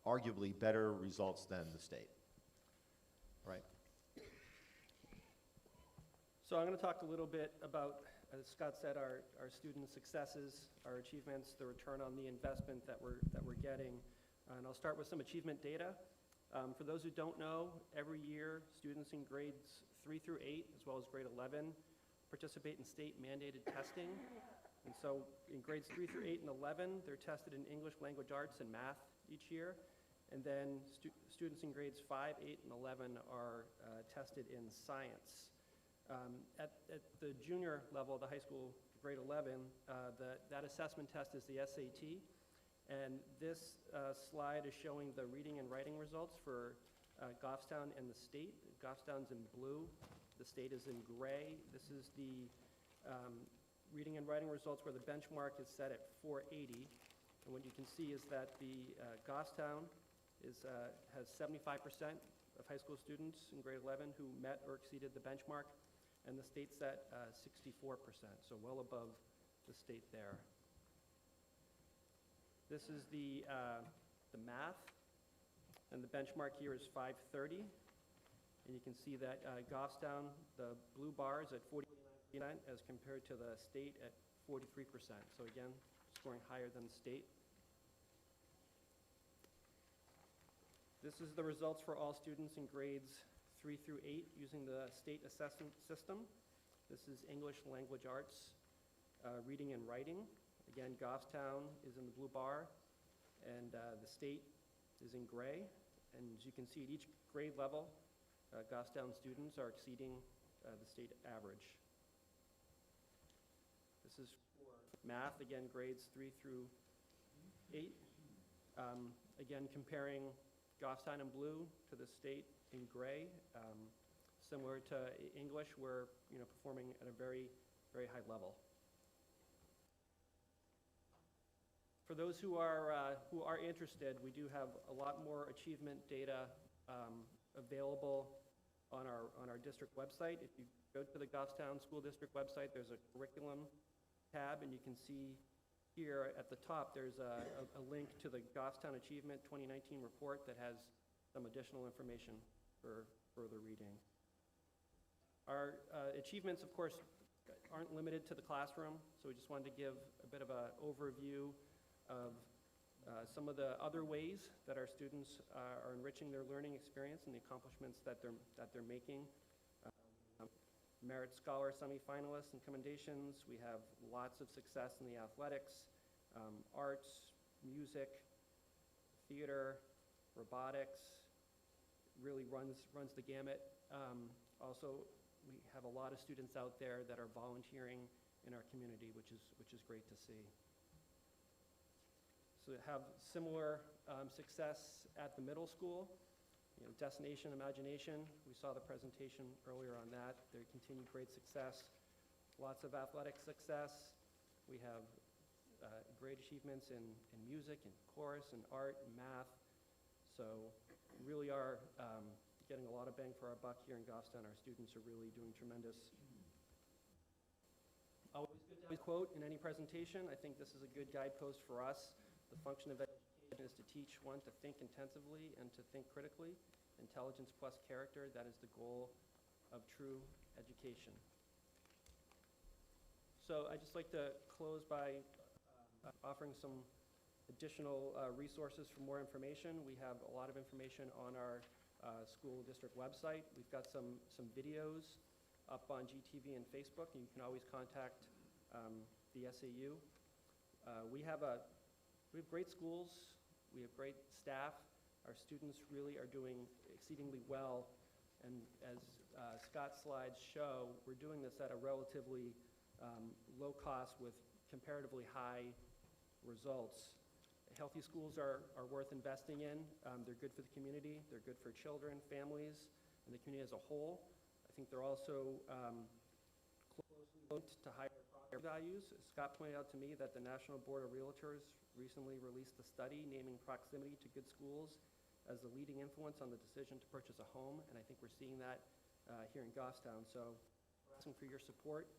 arguably better results than the state. Right? So I'm going to talk a little bit about, as Scott said, our student successes, our achievements, the return on the investment that we're getting. And I'll start with some achievement data. For those who don't know, every year students in grades 3 through 8, as well as grade 11, participate in state-mandated testing. And so in grades 3 through 8 and 11, they're tested in English, language arts, and math each year. And then students in grades 5, 8, and 11 are tested in science. At the junior level, the high school, grade 11, that assessment test is the SAT. And this slide is showing the reading and writing results for Goffstown and the state. Goffstown's in blue, the state is in gray. This is the reading and writing results where the benchmark is set at 480. And what you can see is that the Goffstown has 75% of high school students in grade 11 who met or exceeded the benchmark, and the state's at 64%, so well above the state there. This is the math, and the benchmark here is 530. And you can see that Goffstown, the blue bar is at 49% as compared to the state at 43%. So again, scoring higher than the state. This is the results for all students in grades 3 through 8 using the state assessment system. This is English, language arts, reading and writing. Again, Goffstown is in the blue bar, and the state is in gray. And as you can see, at each grade level, Goffstown students are exceeding the state average. This is for math, again, grades 3 through 8. Again, comparing Goffstown in blue to the state in gray. Similar to English, we're performing at a very, very high level. For those who are interested, we do have a lot more achievement data available on our district website. If you go to the Goffstown School District website, there's a curriculum tab, and you can see here at the top there's a link to the Goffstown Achievement 2019 report that has some additional information for further reading. Our achievements, of course, aren't limited to the classroom, so we just wanted to give a bit of an overview of some of the other ways that our students are enriching their learning experience and the accomplishments that they're making. Merit Scholar semifinalists and commendations. We have lots of success in the athletics, arts, music, theater, robotics. Really runs the gamut. Also, we have a lot of students out there that are volunteering in our community, which is great to see. So have similar success at the middle school. Destination Imagination, we saw the presentation earlier on that. Their continued great success. Lots of athletic success. We have great achievements in music and chorus and art and math. So we really are getting a lot of bang for our buck here in Goffstown. Our students are really doing tremendous. Always good to always quote in any presentation. I think this is a good guidepost for us. The function of education is to teach one to think intensively and to think critically. Intelligence plus character, that is the goal of true education. So I'd just like to close by offering some additional resources for more information. We have a lot of information on our school district website. We've got some videos up on GTV and Facebook, and you can always contact the SAU. We have great schools. We have great staff. Our students really are doing exceedingly well. And as Scott's slides show, we're doing this at a relatively low cost with comparatively high results. Healthy schools are worth investing in. They're good for the community. They're good for children, families, and the community as a whole. I think they're also closely linked to higher property values. Scott pointed out to me that the National Board of Realtors recently released a study naming proximity to good schools as the leading influence on the decision to purchase a home, and I think we're seeing that here in Goffstown. So we're asking for your support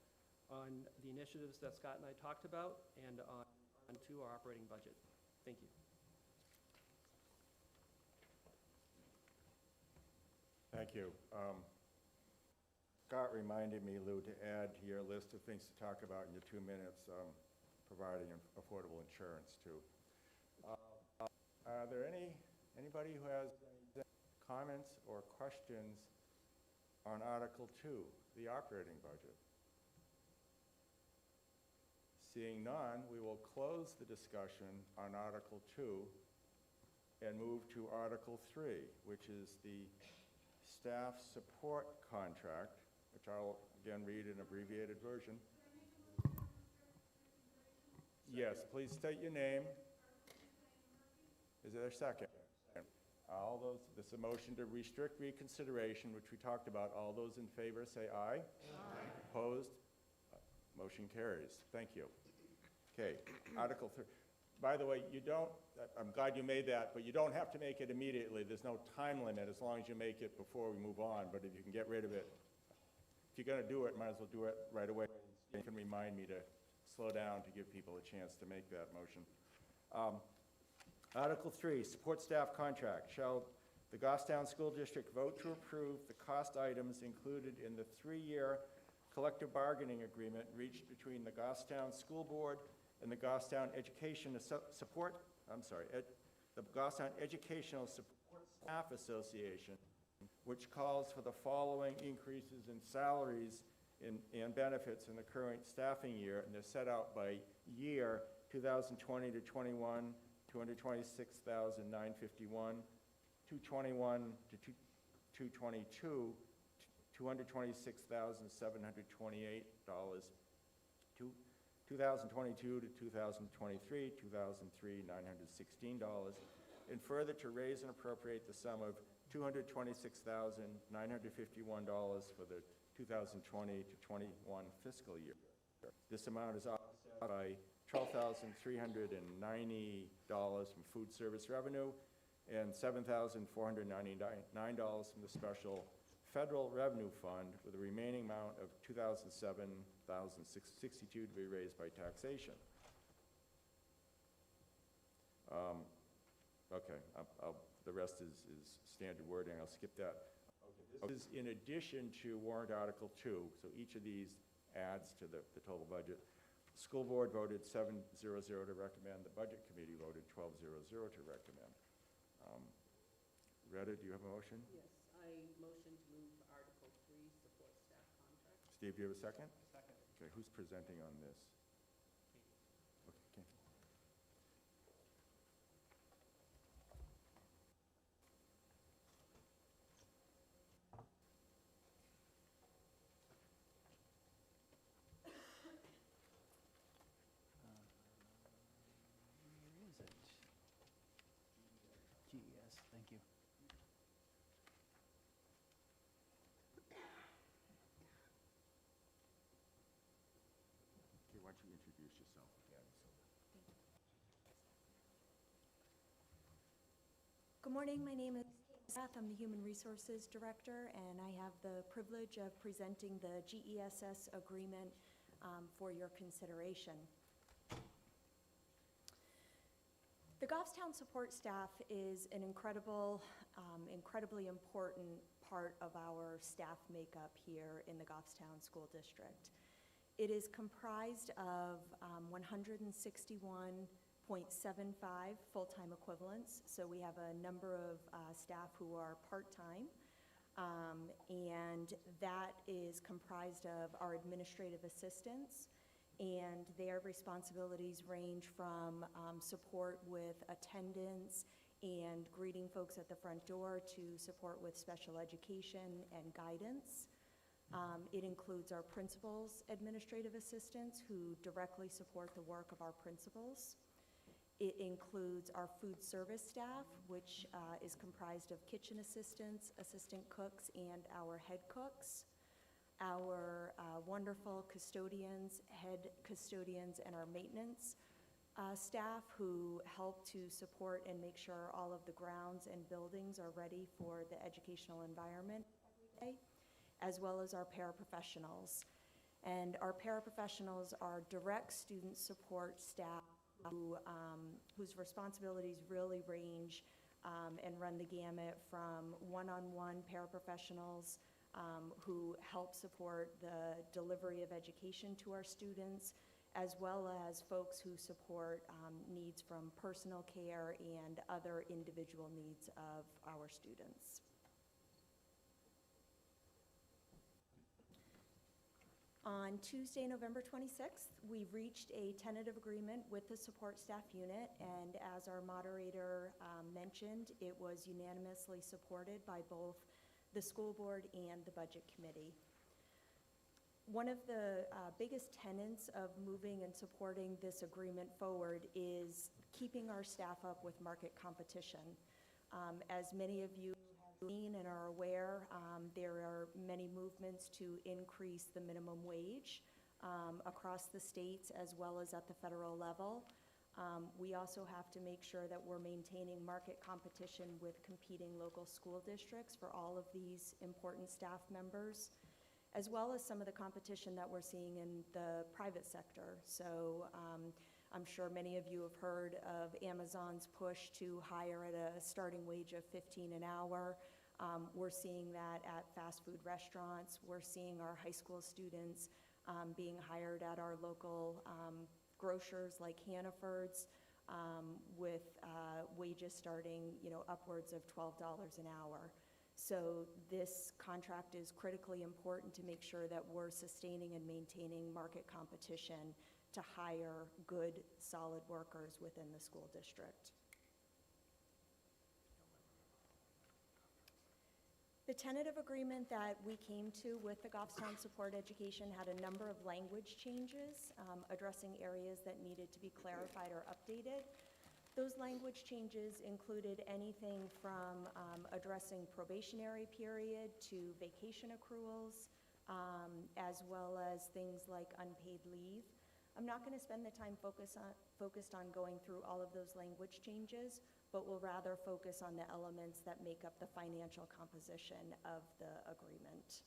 on the initiatives that Scott and I talked about and on to our operating budget. Thank you. Thank you. Scott reminded me, Lou, to add to your list of things to talk about in your 2 minutes, providing affordable insurance too. Are there anybody who has any comments or questions on Article 2, the operating budget? Seeing none, we will close the discussion on Article 2 and move to Article 3, which is the staff support contract, which I'll again read an abbreviated version. Yes, please state your name. Is there a second? All those, this is a motion to restrict reconsideration, which we talked about. All those in favor say aye. Aye. Opposed? Motion carries. Thank you. Okay, Article 3. By the way, you don't, I'm glad you made that, but you don't have to make it immediately. There's no time limit as long as you make it before we move on. But if you can get rid of it, if you're going to do it, might as well do it right away. You can remind me to slow down to give people a chance to make that motion. Article 3, support staff contract. Shall the Goffstown School District vote to approve the cost items included in the 3-year collective bargaining agreement reached between the Goffstown School Board and the Goffstown Education Support, the Goffstown Educational Support Staff Association, which calls for the following increases in salaries and benefits in the current staffing year, and they're set out by year, 2020 to 21, 226,951, 221 to 222, $226,728, 2022 to 2023, $203,916, and further to raise and appropriate the sum of $226,951 for the 2020 to 21 fiscal year. This amount is offset by $12,390 from food service revenue and $7,499 from the special federal revenue fund, with the remaining amount of $2,007,662 to be raised by taxation. Okay, the rest is standard wording. I'll skip that. Okay, this is in addition to warrant Article 2, so each of these adds to the total budget. School board voted 7-0-0 to recommend. The budget committee voted 12-0-0 to recommend. Retta, do you have a motion? Yes, I motion to move Article 3, support staff contract. Steve, do you have a second? Second. Okay, who's presenting on this? Okay. Where is it? GES, thank you. Okay, why don't morning, my name is Seth. I'm the Human Resources Director, and I have the privilege of presenting the GESS agreement for your consideration. The Goffstown support staff is an incredibly important part of our staff makeup here in the Goffstown School District. It is comprised of 161.75 full-time equivalents, so we have a number of staff who are part-time, and that is comprised of our administrative assistants, and their responsibilities range from support with attendance and greeting folks at the front door to support with special education and guidance. It includes our principals' administrative assistants who directly support the work of our principals. It includes our food service staff, which is comprised of kitchen assistants, assistant cooks, and our head cooks. Our wonderful custodians, head custodians, and our maintenance staff who help to support and make sure all of the grounds and buildings are ready for the educational environment every day, as well as our paraprofessionals. And our paraprofessionals are direct student support staff whose responsibilities really range and run the gamut from one-on-one paraprofessionals who help support the delivery of education to our students, as well as folks who support needs from personal care and other individual needs of our students. On Tuesday, November 26th, we reached a tentative agreement with the support staff unit, and as our moderator mentioned, it was unanimously supported by both the school board and the budget committee. One of the biggest tenets of moving and supporting this agreement forward is keeping our staff up with market competition. As many of you have seen and are aware, there are many movements to increase the minimum wage across the states as well as at the federal level. We also have to make sure that we're maintaining market competition with competing local school districts for all of these important staff members, as well as some of the competition that we're seeing in the private sector. So I'm sure many of you have heard of Amazon's push to hire at a starting wage of $15 an hour. We're seeing that at fast food restaurants. We're seeing our high school students being hired at our local grocers like Hannaford's with wages starting, upwards of $12 an hour. So this contract is critically important to make sure that we're sustaining and maintaining market competition to hire good, solid workers within the school district. The tentative agreement that we came to with the Goffstown Support Education had a number of language changes addressing areas that needed to be clarified or updated. Those language changes included anything from addressing probationary period to vacation accruals, as well as things like unpaid leave. I'm not going to spend the time focused on going through all of those language changes, but will rather focus on the elements that make up the financial composition of the agreement.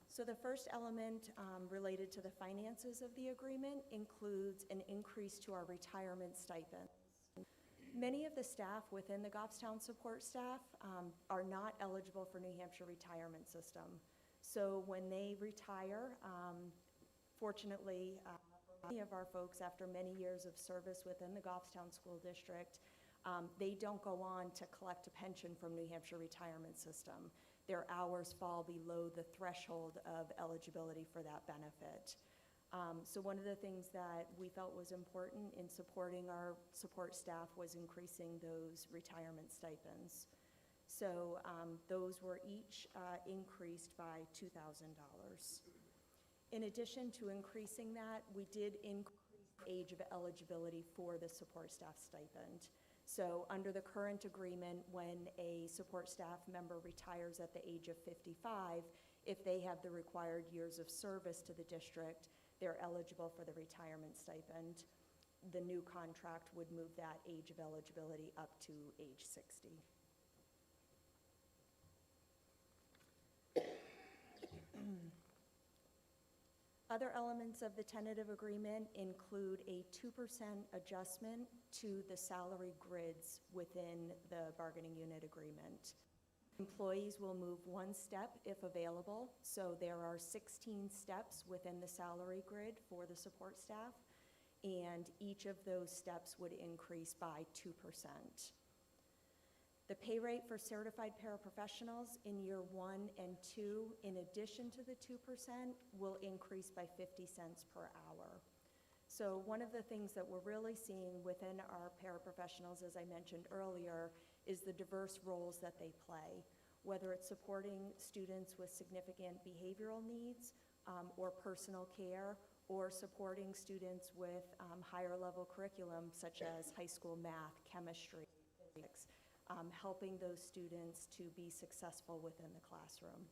So the first element related to the finances of the agreement includes an increase to our retirement stipend. Many of the staff within the Goffstown support staff are not eligible for New Hampshire retirement system. So when they retire, fortunately, many of our folks, after many years of service within the Goffstown School District, they don't go on to collect a pension from New Hampshire retirement system. Their hours fall below the threshold of eligibility for that benefit. So one of the things that we felt was important in supporting our support staff was increasing those retirement stipends. So those were each increased by $2,000. In addition to increasing that, we did increase the age of eligibility for the support staff stipend. So under the current agreement, when a support staff member retires at the age of 55, if they have the required years of service to the district, they're eligible for the retirement stipend. the new contract would move that age of eligibility up to age 60. Other elements of the tentative agreement include a 2% adjustment to the salary grids within the bargaining unit agreement. Employees will move one step if available, so there are 16 steps within the salary grid for the support staff, and each of those steps would increase by 2%. The pay rate for certified paraprofessionals in year 1 and 2, in addition to the 2%, will increase by 50 cents per hour. So one of the things that we're really seeing within our paraprofessionals, as I mentioned earlier, is the diverse roles that they play, whether it's supporting students with significant behavioral needs or personal care, or supporting students with higher level curriculum such as high school math, chemistry, physics, helping those students to be successful within the classroom.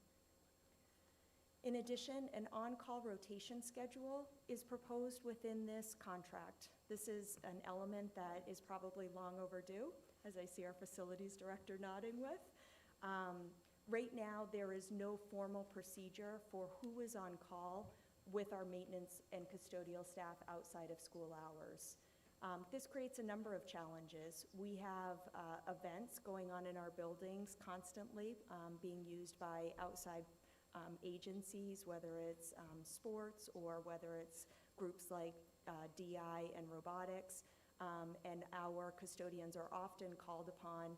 In addition, an on-call rotation schedule is proposed within this contract. This is an element that is probably long overdue, as I see our facilities director nodding with. Right now, there is no formal procedure for who is on call with our maintenance and custodial staff outside of school hours. This creates a number of challenges. We have events going on in our buildings constantly being used by outside agencies, whether it's sports or whether it's groups like DI and robotics, and our custodians are often called upon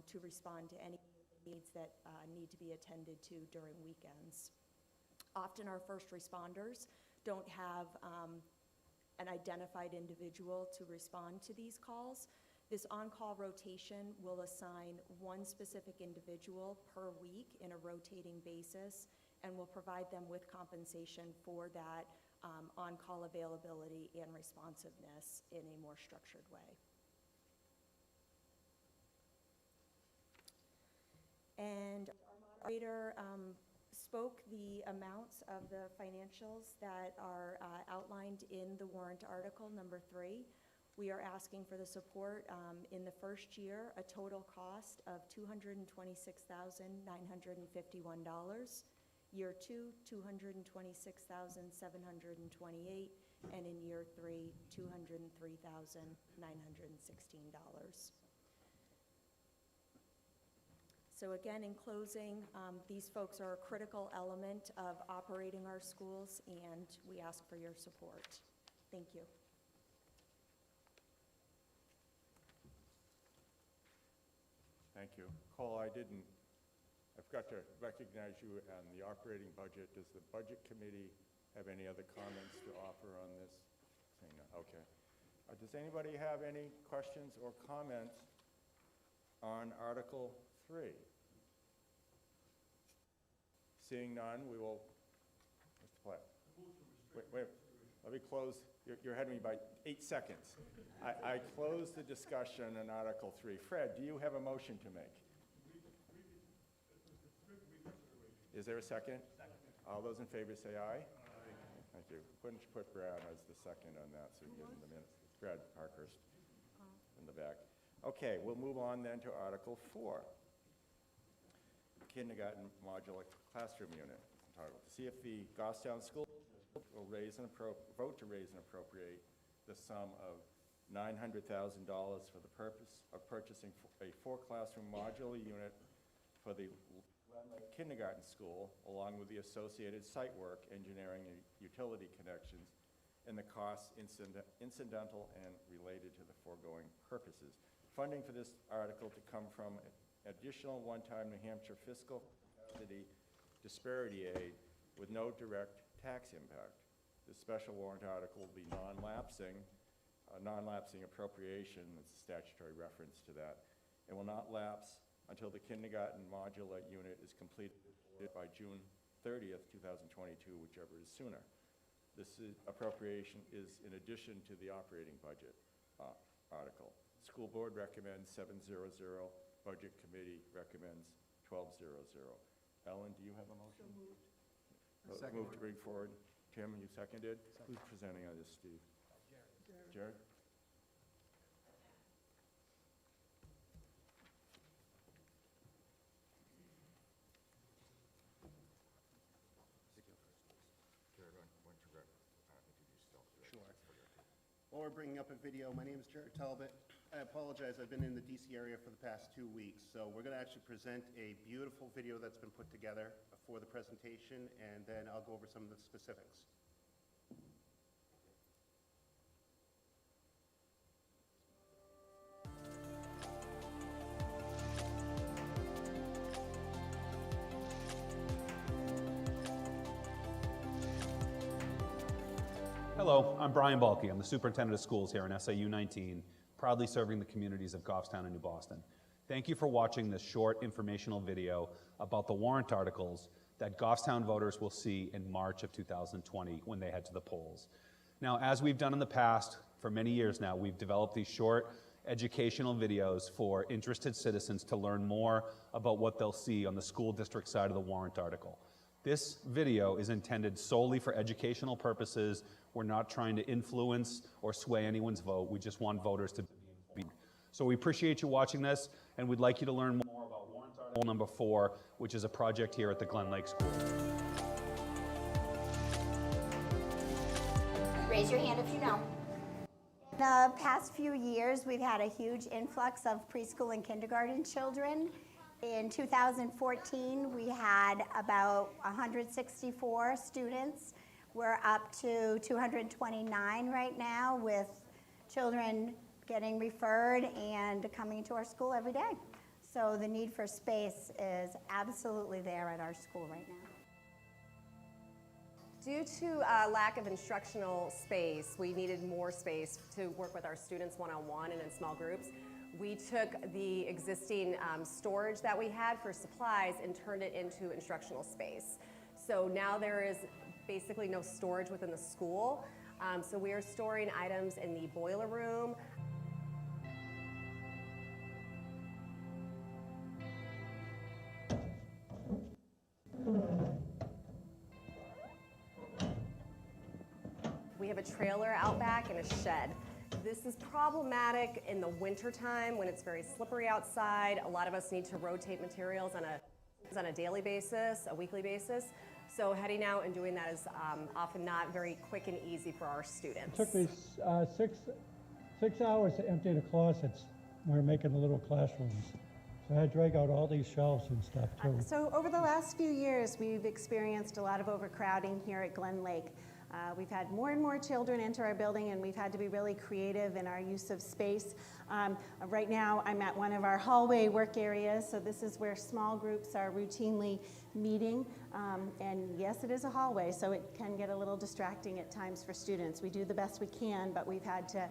to respond to any needs that need to be attended to during weekends. Often our first responders don't have an identified individual to respond to these calls. This on-call rotation will assign one specific individual per week in a rotating basis and will provide them with compensation for that on-call availability and responsiveness in a more structured way. And our moderator spoke the amounts of the financials that are outlined in the warrant article number 3. We are asking for the support in the first year, a total cost of $226,951. Year 2, $226,728, and in year 3, $203,916. So again, in closing, these folks are a critical element of operating our schools, and we ask for your support. Thank you. Thank you. Cole, I forgot to recognize you on the operating budget. Does the budget committee have any other comments to offer on this? Saying no. Okay. Does anybody have any questions or comments on Article 3? Seeing none, we will, Mr. Platt. Wait, let me close. You're ahead of me by 8 seconds. I closed the discussion on Article 3. Fred, do you have a motion to make? Is there a second? Second. All those in favor say aye. Aye. Thank you. Why don't you put Brad as the second on that so you can get in the minutes. Brad Parkhurst in the back. Okay, we'll move on then to Article 4. Kindergarten modular classroom unit. To see if the Goffstown School will vote to raise and appropriate the sum of $900,000 for the purpose of purchasing a 4-classroom modular unit for the kindergarten school, along with the associated site work, engineering, and utility connections, and the costs incidental and related to the foregoing purposes. Funding for this article to come from additional one-time New Hampshire fiscal capacity disparity aid with no direct tax impact. This special warrant article will be non-lapsing appropriation, that's a statutory reference to that, and will not lapse until the kindergarten modular unit is completed by June 30th, 2022, whichever is sooner. This appropriation is in addition to the operating budget article. School board recommends 700. Budget committee recommends 1200. Ellen, do you have a motion? So moved. Move to bring forward. Tim, you seconded? Who's presenting on this, Steve? Jared. Jared? While we're bringing up a video, my name is Jared Talbot. I apologize, I've been in the DC area for the past 2 weeks, so we're going to actually present a beautiful video that's been put together for the presentation, and then I'll go over some of the specifics. Hello, I'm Brian Balke. I'm the superintendent of schools here in SAU 19, proudly serving the communities of Goffstown and New Boston. Thank you for watching this short informational video about the warrant articles that Goffstown voters will see in March of 2020 when they head to the polls. Now, as we've done in the past, for many years now, we've developed these short educational videos for interested citizens to learn more about what they'll see on the school district side of the warrant article. This video is intended solely for educational purposes. We're not trying to influence or sway anyone's vote. We just want voters to be. So we appreciate you watching this, and we'd like you to learn more about warrant article number 4, which is a project here at the Glen Lake School. Raise your hand if you know. In the past few years, we've had a huge influx of preschool and kindergarten children. In 2014, we had about 164 students. We're up to 229 right now, with children getting referred and coming to our school every day. So the need for space is absolutely there at our school right now. Due to lack of instructional space, we needed more space to work with our students one-on-one and in small groups. We took the existing storage that we had for supplies and turned it into instructional space. So now there is basically no storage within the school. So we are storing items in the boiler room. We have a trailer out back and a shed. This is problematic in the wintertime when it's very slippery outside. A lot of us need to rotate materials on a daily basis, a weekly basis. So heading out and doing that is often not very quick and easy for our students. It took me six hours to empty the closets. We were making the little classrooms. So I had to drag out all these shelves and stuff too. So over the last few years, we've experienced a lot of overcrowding here at Glen Lake. We've had more and more children enter our building, and we've had to be really creative in our use of space. Right now, I'm at one of our hallway work areas, so this is where small groups are routinely meeting. And yes, it is a hallway, so it can get a little distracting at times for students. We do the best we can, but we've had to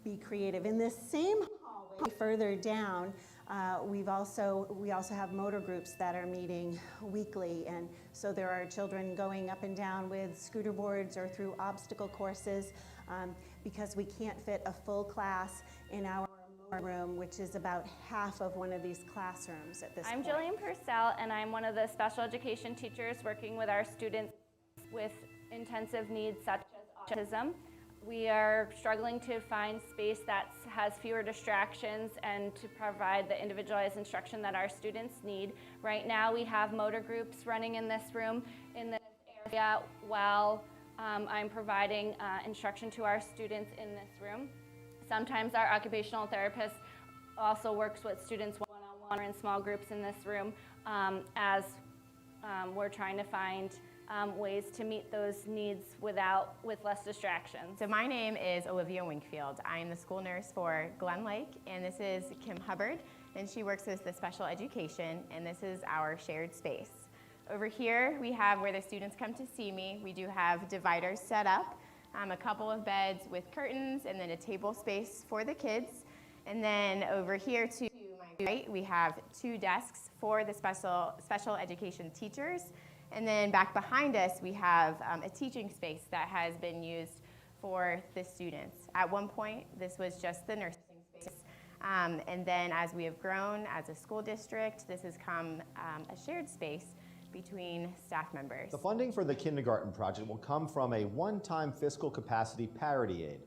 be creative. In this same hallway further down, we also have motor groups that are meeting weekly, and so there are children going up and down with scooter boards or through obstacle courses because we can't fit a full class in our room, which is about half of one of these classrooms at this I'm point. Jillian Purcell, and I'm one of the special education teachers working with our students with intensive needs such as autism. We are struggling to find space that has fewer distractions and to provide the individualized instruction that our students need. Right now we have motor groups running in this room, in this area, while I'm providing instruction to our students in this room. Sometimes our occupational therapist also works with students one-on-one or in small groups in this room as we're trying to find ways to meet those needs with less distractions. So my name is Olivia Winkfield. I am the school nurse for Glen Lake, and this is Kim Hubbard, and she works with the special education, and this is our shared space. Over here, we have where the students come to see me. We do have dividers set up, a couple of beds with curtains, and then a table space for the kids. And then over here to my right, we have 2 desks for the special education teachers. And then back behind us, we have a teaching space that has been used for the students. At one point, this was just the nursing space. And then as we have grown as a school district, this has come a shared space between staff members. The funding for the kindergarten project will come from a one-time fiscal capacity parity aid.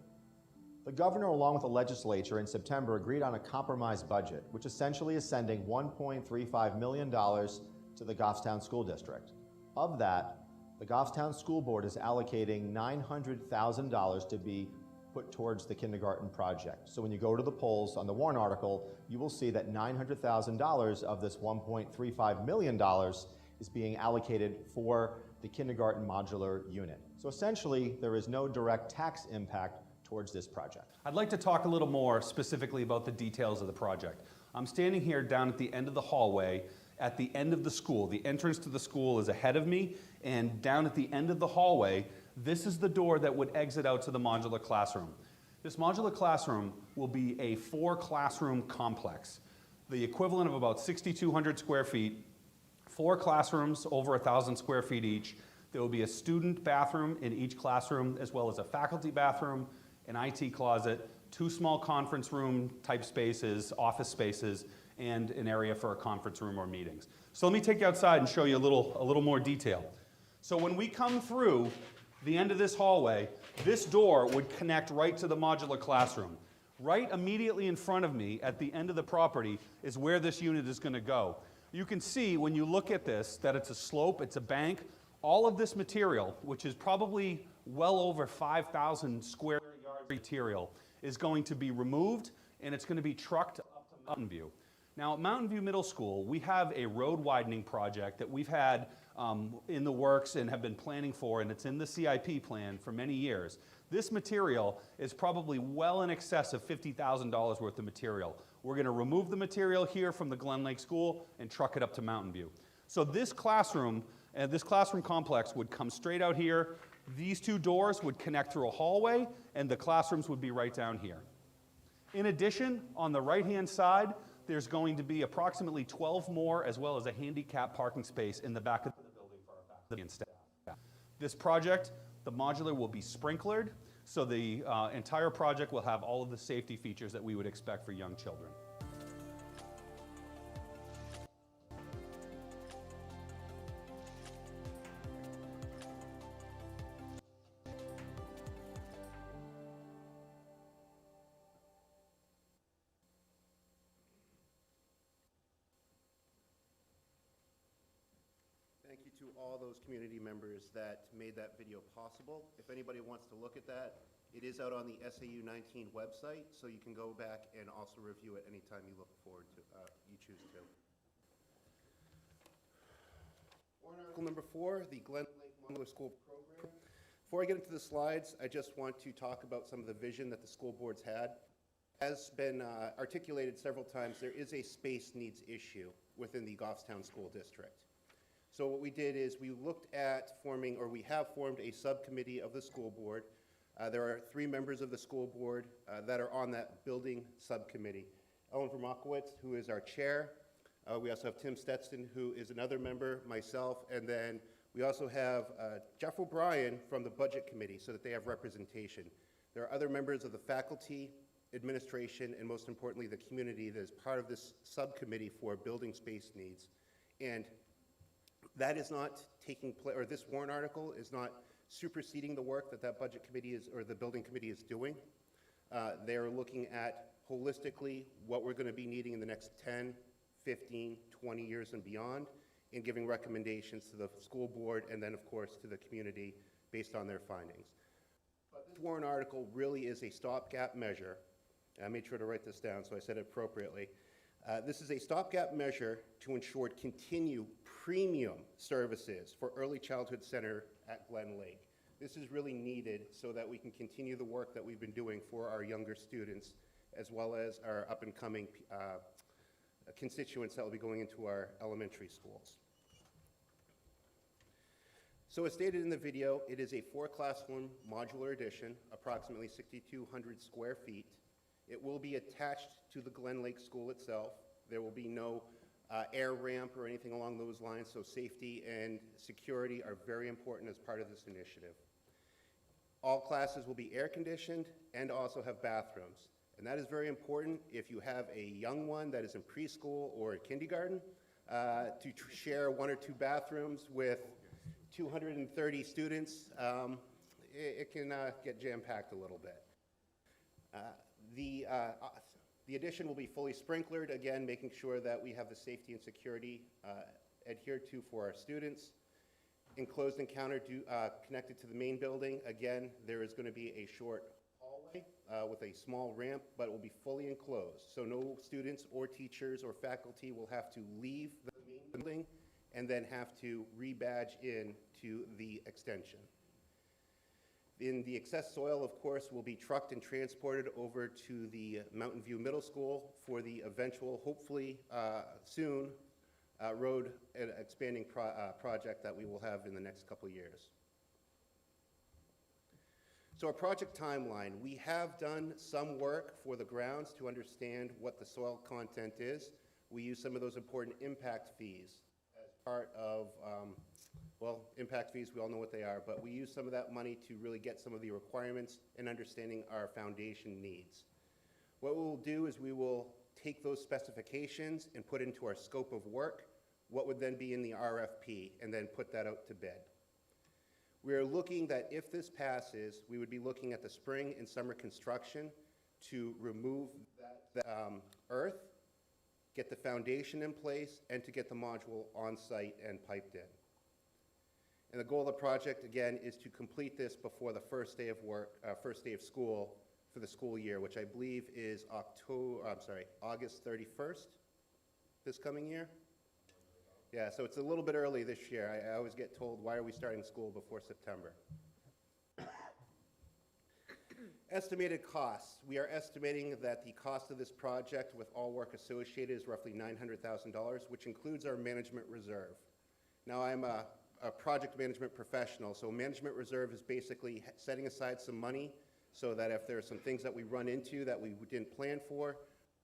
The governor, along with the legislature in September, agreed on a compromise budget, which essentially is sending $1.35 million to the Goffstown School District. Of that, the Goffstown School Board is allocating $900,000 to be put towards the kindergarten project. So when you go to the polls on the warrant article, you will see that $900,000 of this $1.35 million is being allocated for the kindergarten modular unit. So essentially, there is no direct tax impact towards this project. I'd like to talk a little more specifically about the details of the project. I'm standing here down at the end of the hallway at the end of the school. The entrance to the school is ahead of me, and down at the end of the hallway, this is the door that would exit out to the modular classroom. This modular classroom will be a 4-classroom complex, the equivalent of about 6,200 square feet, 4 classrooms over 1,000 square feet each. There will be a student bathroom in each classroom, as well as a faculty bathroom, an IT closet, 2 small conference room type spaces, office spaces, and an area for a conference room or meetings. So let me take you outside and show you a little more detail. So when we come through the end of this hallway, this door would connect right to the modular classroom. Right immediately in front of me at the end of the property is where this unit is going to go. You can see when you look at this that it's a slope, it's a bank. All of this material, which is probably well over 5,000 square yards of material, is going to be removed, and it's going to be trucked up to Mountain View. Now, at Mountain View Middle School, we have a road widening project that we've had in the works and have been planning for, and it's in the CIP plan for many years. This material is probably well in excess of $50,000 worth of material. We're going to remove the material here from the Glen Lake School and truck it up to Mountain View. So this classroom complex would come straight out here. These 2 doors would connect through a hallway, and the classrooms would be right down here. In addition, on the right-hand side, there's going to be approximately 12 more, as well as a handicap parking space in the back of the building for our faculty and staff. This project, the modular, will be sprinklered, so the entire project will have all of the safety features that we would expect for young children. Thank you to all those community members that made that video possible. If anybody wants to look at that, it is out on the SAU 19 website, so you can go back and also review it anytime you look forward to, you choose to. Warrant article number 4, the Glen Lake Modular School Program. Before I get into the slides, I just want to talk about some of the vision that the school board's had. As been articulated several times, there is a space needs issue within the Goffstown School District. So what we did is we looked at forming, or we have formed a subcommittee of the school board. There are 3 members of the school board that are on that building subcommittee. Ellen Vermakowitz, who is our chair. We also have Tim Stetson, who is another member, myself, and then we also have Jeff O'Brien from the budget committee, so that they have representation. There are other members of the faculty, administration, and most importantly, the community that is part of this subcommittee for building space needs. And that is not taking place, or this warrant article is not superseding the work that budget committee is, or the building committee is doing. They are looking at holistically what we're going to be needing in the next 10, 15, 20 years and beyond, and giving recommendations to the school board and then, of course, to the community based on their findings. But this warrant article really is a stopgap measure. I made sure to write this down, so I said it appropriately. This is a stopgap measure to ensure continued premium services for Early Childhood Center at Glen Lake. This is really needed so that we can continue the work that we've been doing for our younger students, as well as our up-and-coming constituents that will be going into our elementary schools. So as stated in the video, it is a 4-classroom modular addition, approximately 6,200 square feet. It will be attached to the Glen Lake School itself. There will be no air ramp or anything along those lines, so safety and security are very important as part of this initiative. All classes will be air conditioned and also have bathrooms. And that is very important if you have a young one that is in preschool or kindergarten, to share 1 or 2 bathrooms with 230 students. It can get jam-packed a little bit. The addition will be fully sprinklered, again, making sure that we have the safety and security adhered to for our students. Enclosed and counter connected to the main building. Again, there is going to be a short hallway with a small ramp, but it will be fully enclosed. So no students or teachers or faculty will have to leave the main building and then have to rebadge in to the extension. The excess soil, of course, will be trucked and transported over to the Mountain View Middle School for the eventual, hopefully soon, road and expanding project that we will have in the next couple of years. So our project timeline, we have done some work for the grounds to understand what the soil content is. We use some of those important impact fees as part of, well, impact fees, we all know what they are, but we use some of that money to really get some of the requirements and understanding our foundation needs. What we will do is we will take those specifications and put into our scope of work, what would then be in the RFP, and then put that out to bid. We are looking that if this passes, we would be looking at the spring and summer construction to remove that earth, get the foundation in place, and to get the module on site and piped in. And the goal of the project, again, is to complete this before the first day of work, first day of school for the school year, which I believe is August 31st this coming year. Yeah, so it's a little bit early this year. I always get told, why are we starting school before September? Estimated costs. We are estimating that the cost of this project with all work associated is roughly $900,000, which includes our management reserve. Now, I'm a project management professional, so management reserve is basically setting aside some money so that if there are some things that we run into that we didn't plan for,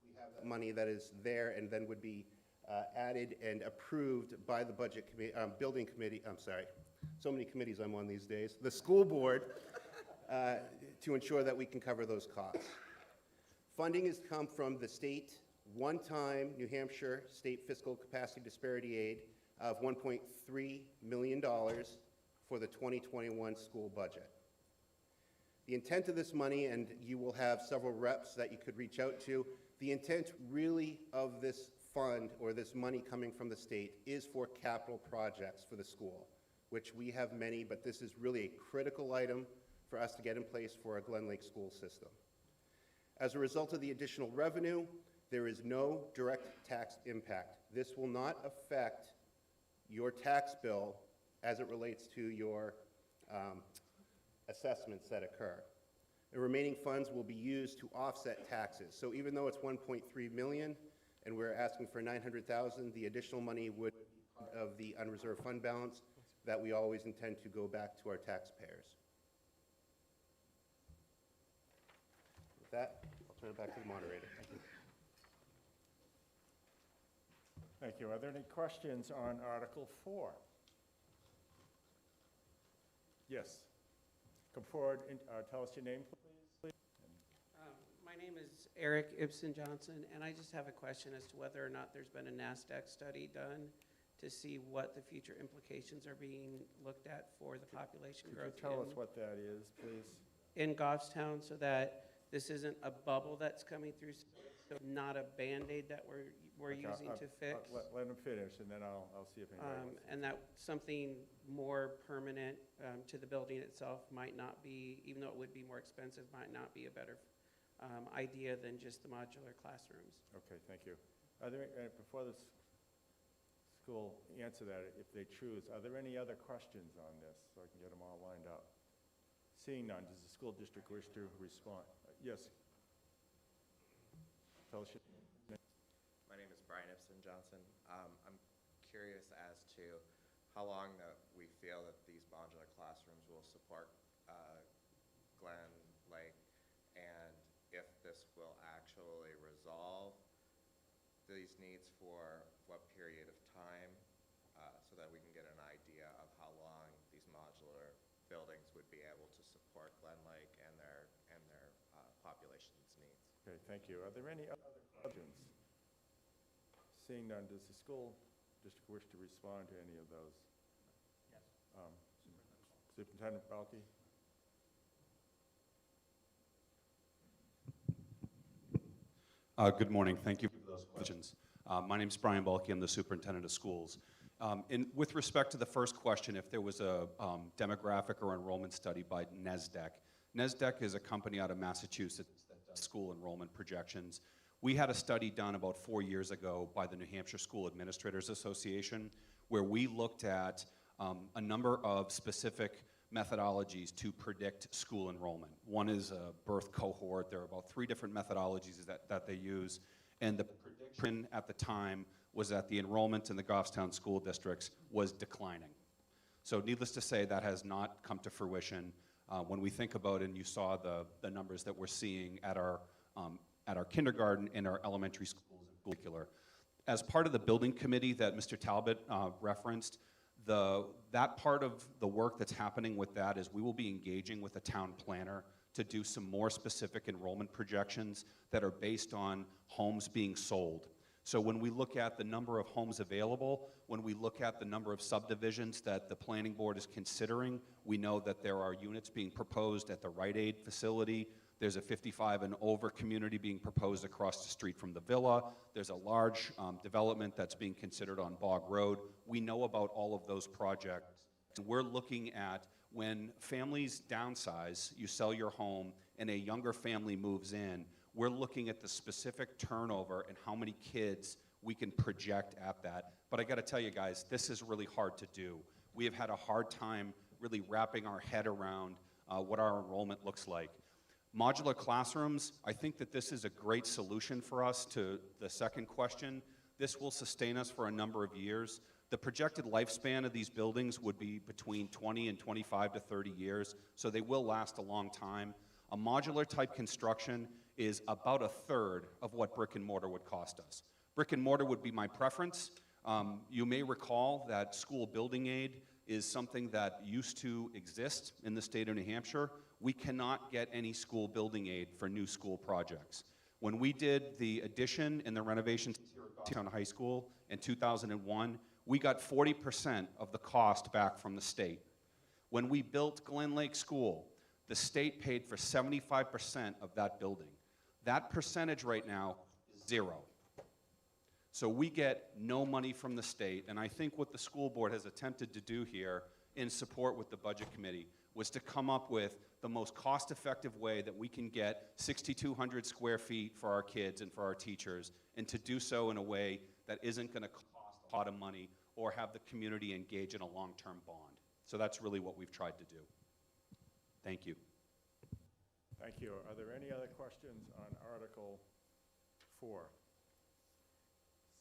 we have that money that is there and then would be added and approved by the budget committee, building committee, I'm sorry, so many committees I'm on these days, the school board, to ensure that we can cover those costs. Funding has come from the state, one-time New Hampshire State Fiscal Capacity Disparity Aid of $1.3 million for the 2021 school budget. The intent of this money, and you will have several reps that you could reach out to, the intent really of this fund or this money coming from the state is for capital projects for the school, which we have many, but this is really a critical item for us to get in place for our Glen Lake school system. As a result of the additional revenue, there is no direct tax impact. This will not affect your tax bill as it relates to your assessments that occur. The remaining funds will be used to offset taxes. So even though it's $1.3 million and we're asking for $900,000, the additional money would be part of the unreserved fund balance that we always intend to go back to our taxpayers. With that, I'll turn it back to the moderator. Thank you. Thank you. Are there any questions on Article 4? Yes. Come forward and tell us your name, please. My name is Eric Ibsen Johnson, and I just have a question as to whether or not there's been a NASDAQ study done to see what the future implications are being looked at for the population growth. Could you tell us what that is, please? In Goffstown, so that this isn't a bubble that's coming through, so not a Band-Aid that we're Okay, using to fix. Let him finish, and then I'll see if anybody wants to. And that something more permanent to the building itself might not be, even though it would be more expensive, might not be a better idea than just the modular classrooms. Okay, thank you. Are there, before the school answer that, if they choose, are there any other questions on this so I can get them all lined up? Seeing none, does the school district wish to respond? Yes. Tell us your name. My name is Brian Ibsen Johnson. I'm curious as to how long we feel that these modular classrooms will support Glen Lake, and if this will actually resolve these needs for what period of time, so that we can get an idea of how long these modular buildings would be able to support Glen Lake and their population's needs. Okay, thank you. Are there any other questions? Seeing none, does the school district wish to respond to any of those? Yes. Superintendent Balke? Good morning. Thank you for those questions. My name is Brian Balke. I'm the superintendent of schools. With respect to the first question, if there was a demographic or enrollment study by NASDAQ, NESDEC is a company out of Massachusetts that does school enrollment projections. We had a study done about 4 years ago by the New Hampshire School Administrators Association where we looked at a number of specific methodologies to predict school enrollment. One is a birth cohort. There are about 3 different methodologies that they use. And the prediction at the time was that the enrollment in the Goffstown school districts was declining. So needless to say, that has not come to fruition. When we think about it, and you saw the numbers that we're seeing at our kindergarten and our elementary schools in particular. As part of the building committee that Mr. Talbot referenced, that part of the work that's happening with that is we will be engaging with a town planner to do some more specific enrollment projections that are based on homes being sold. So when we look at the number of homes available, when we look at the number of subdivisions that the planning board is considering, we know that there are units being proposed at the Rite Aid facility. There's a 55 and over community being proposed across the street from the villa. There's a large development that's being considered on Bog Road. We know about all of those projects. And we're looking at when families downsize, you sell your home, and a younger family moves in, we're looking at the specific turnover and how many kids we can project at that. But I gotta tell you guys, this is really hard to do. We have had a hard time really wrapping our head around what our enrollment looks like. Modular classrooms, I think that this is a great solution for us to the second question. This will sustain us for a number of years. The projected lifespan of these buildings would be between 20 and 25 to 30 years, so they will last a long time. A modular type construction is about a third of what brick and mortar would cost us. Brick and mortar would be my preference. You may recall that school building aid is something that used to exist in the state of New Hampshire. We cannot get any school building aid for new school projects. When we did the addition and the renovations to Goffstown High School in 2001, we got 40% of the cost back from the state. When we built Glen Lake School, the state paid for 75% of that building. That percentage right now is 0. So we get no money from the state, and I think what the school board has attempted to do here in support with the budget committee was to come up with the most cost-effective way that we can get 6,200 square feet for our kids and for our teachers, and to do so in a way that isn't gonna cost a lot of money or have the community engage in a long-term bond. So that's really what we've tried to do. Thank you. Thank you. Are there any other questions on Article 4?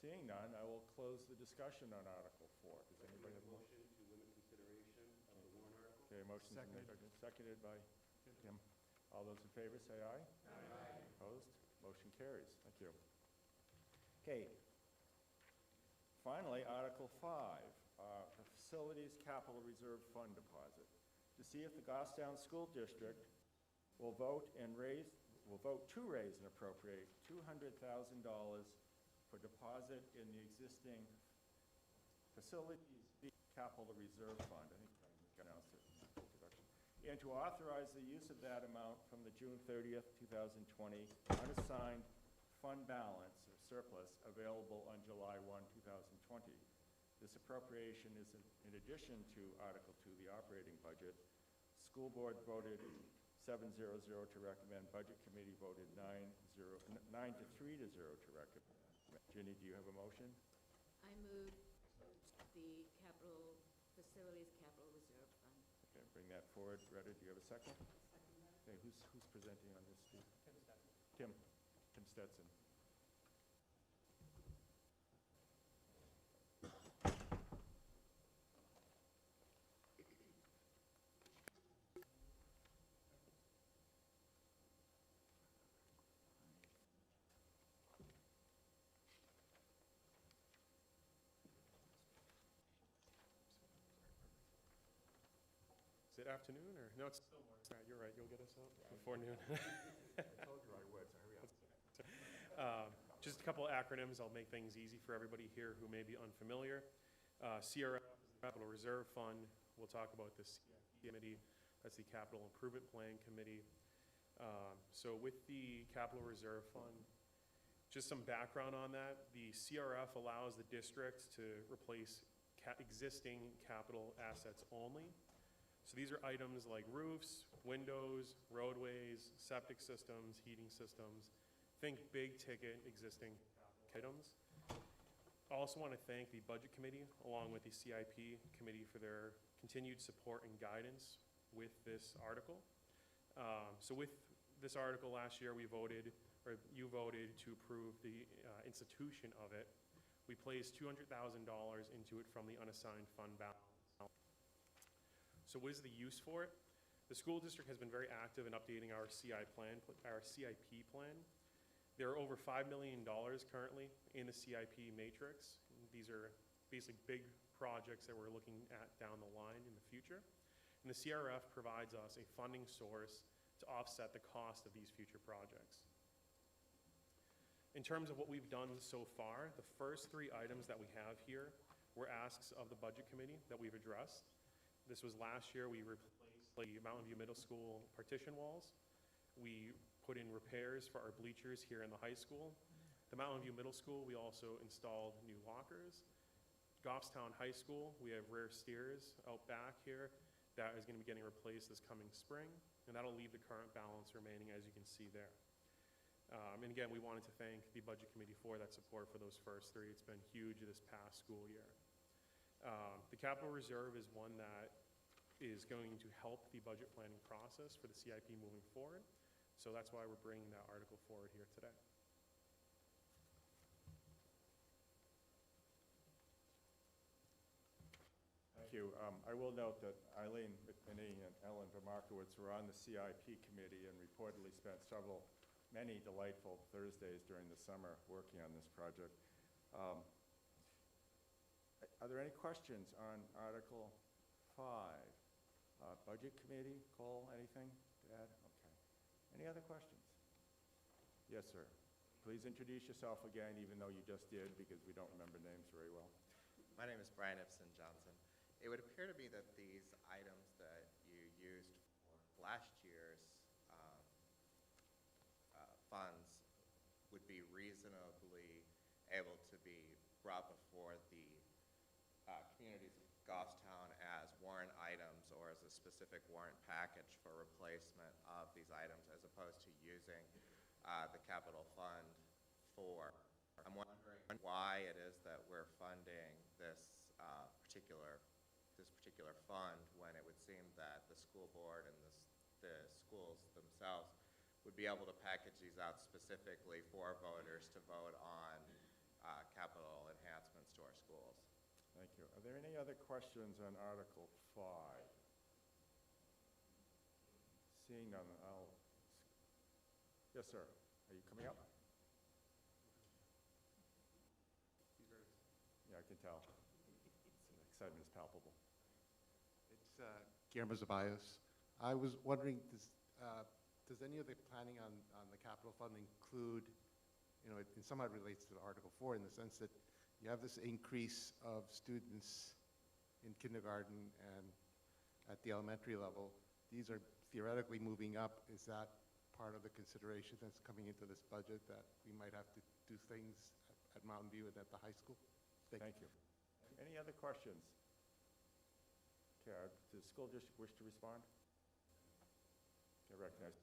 Seeing none, I will close the discussion on Article 4. Does anybody have a motion to limit consideration of the warrant article? Okay, motion seconded by Tim. All those in favor say aye. Aye. Opposed? Motion carries. Thank you. Okay. Finally, Article 5, the Facilities Capital Reserve Fund deposit. To see if the Goffstown School District will vote to raise and appropriate $200,000 for deposit in the existing Facilities Capital Reserve Fund. I think I announced it in the introduction. And to authorize the use of that amount from the June 30th, 2020 unassigned fund balance or surplus available on July 1, 2020. This appropriation is in addition to Article 2, the operating budget. School board voted 7-0-0 to recommend. Budget committee voted 9-3-0 to recommend. Ginny, do you have a motion? I move the Facilities Capital Reserve Fund. Okay, bring that forward. Retta, do you have a second? Okay, who's presenting on this, Steve? Tim Stetson. Is it afternoon or? No, it's still morning. All right, you're right. You'll get us out before noon. I told you I would, so hurry up. Just a couple acronyms. I'll make things easy for everybody here who may be unfamiliar. CRF is the Capital Reserve Fund. We'll talk about the CIP committee. That's the Capital Improvement Plan Committee. So with the Capital Reserve Fund, just some background on that. The CRF allows the district to replace existing capital assets only. So these are items like roofs, windows, roadways, septic systems, heating systems. Think big ticket existing items. I also want to thank the Budget Committee along with the CIP Committee for their continued support and guidance with this article. So with this article last year, you voted to approve the institution of it. We placed $200,000 into it from the unassigned fund balance. So what is the use for it? The school district has been very active in updating our CIP plan. There are over $5 million currently in the CIP matrix. These are basically big projects that we're looking at down the line in the future. And the CRF provides us a funding source to offset the cost of these future projects. In terms of what we've done so far, the first 3 items that we have here were asks of the Budget Committee that we've addressed. This was last year. We replaced the Mountain View Middle School partition walls. We put in repairs for our bleachers here in the high school. The Mountain View Middle School, we also installed new lockers. Goffstown High School, we have rear steers out back here that is going to be getting replaced this coming spring, and that'll leave the current balance remaining, as you can see there. And again, we wanted to thank the Budget Committee for that support for those first 3. It's been huge this past school year. The capital reserve is one that is going to help the budget planning process for the CIP moving forward. So that's why we're bringing that article forward here today. Thank you. I will note that Eileen McMinney and Ellen Markowitz were on the CIP committee and reportedly spent many delightful Thursdays during the summer working on this project. Are there any questions on Article 5? Budget Committee, Cole, anything to add? Okay. Any other questions? Yes, sir. Please introduce yourself again, even though you just did, because we don't remember names very well. My name is Brian Ipson Johnson. It would appear to me that these items that you used for last year's funds would be reasonably able to be brought before the communities of Goffstown as warrant items or as a specific warrant package for replacement of these items, as opposed to using the capital fund for. I'm wondering why it is that we're funding this particular fund when it would seem that the school board and the schools themselves would be able to package these out specifically for voters to vote on capital enhancements to our schools. Thank you. Are there any other questions on Article 5? Seeing none, yes, sir. Are you coming up? Yeah, I can tell. Excitement is palpable. It's Guillermo Zabayos. I was wondering, does any of the planning on the capital fund include, it somewhat relates to Article 4 in the sense that you have this increase of students in kindergarten and at the elementary level. These are theoretically moving up. Is that part of the consideration that's coming into this budget, that we might have to do things at Mountain View and at the high school? Thank you. Any other questions? Okay, does the school district wish to respond? I recognize.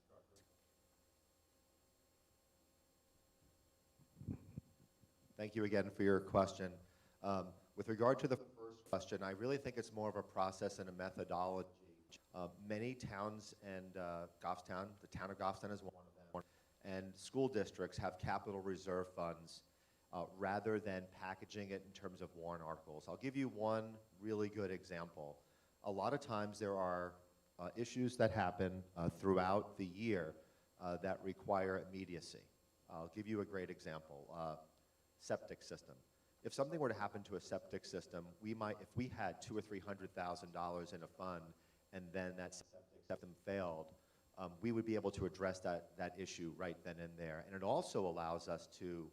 Thank you again for your question. With regard to the first question, I really think it's more of a process and a methodology. Many towns and Goffstown, the town of Goffstown is one of them, and school districts have capital reserve funds rather than packaging it in terms of warrant articles. I'll give you one really good example. A lot of times there are issues that happen throughout the year that require immediacy. I'll give you a great example. Septic system. If something were to happen to a septic system, we might, if we had $200,000 or $300,000 in a fund and then that septic system failed, we would be able to address that issue right then and there. And it also allows us to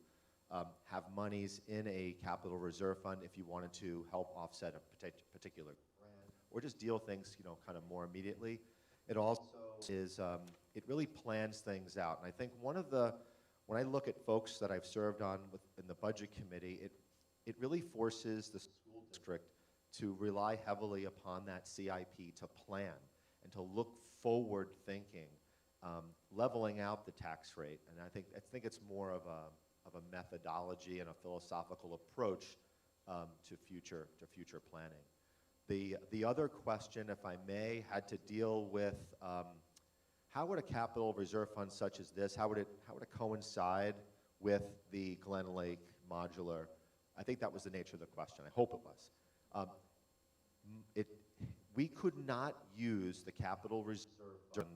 have monies in a capital reserve fund if you wanted to help offset a particular grant or just deal things, kind of more immediately. It also is, it really plans things out. And I think when I look at folks that I've served on in the budget committee, it really forces the school district to rely heavily upon that CIP to plan and to look forward thinking, leveling out the tax rate. And I think it's more of a methodology and a philosophical approach to future planning. The other question, if I may, had to deal with how would a capital reserve fund such as this, how would it coincide with the Glen Lake modular? I think that was the nature of the question. I hope it was. We could not use the capital reserve fund,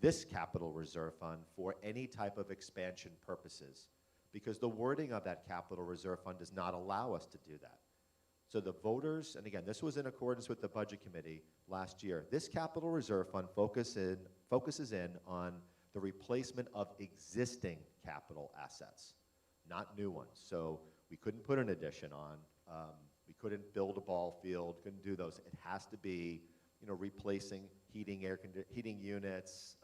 this capital reserve fund, for any type of expansion purposes, because the wording of that capital reserve fund does not allow us to do that. So the voters, and again, this was in accordance with the Budget Committee last year, this capital reserve fund focuses in on the replacement of existing capital assets, not new ones. So we couldn't put an addition on, we couldn't build a ball field, couldn't do those. It has to be, replacing heating units,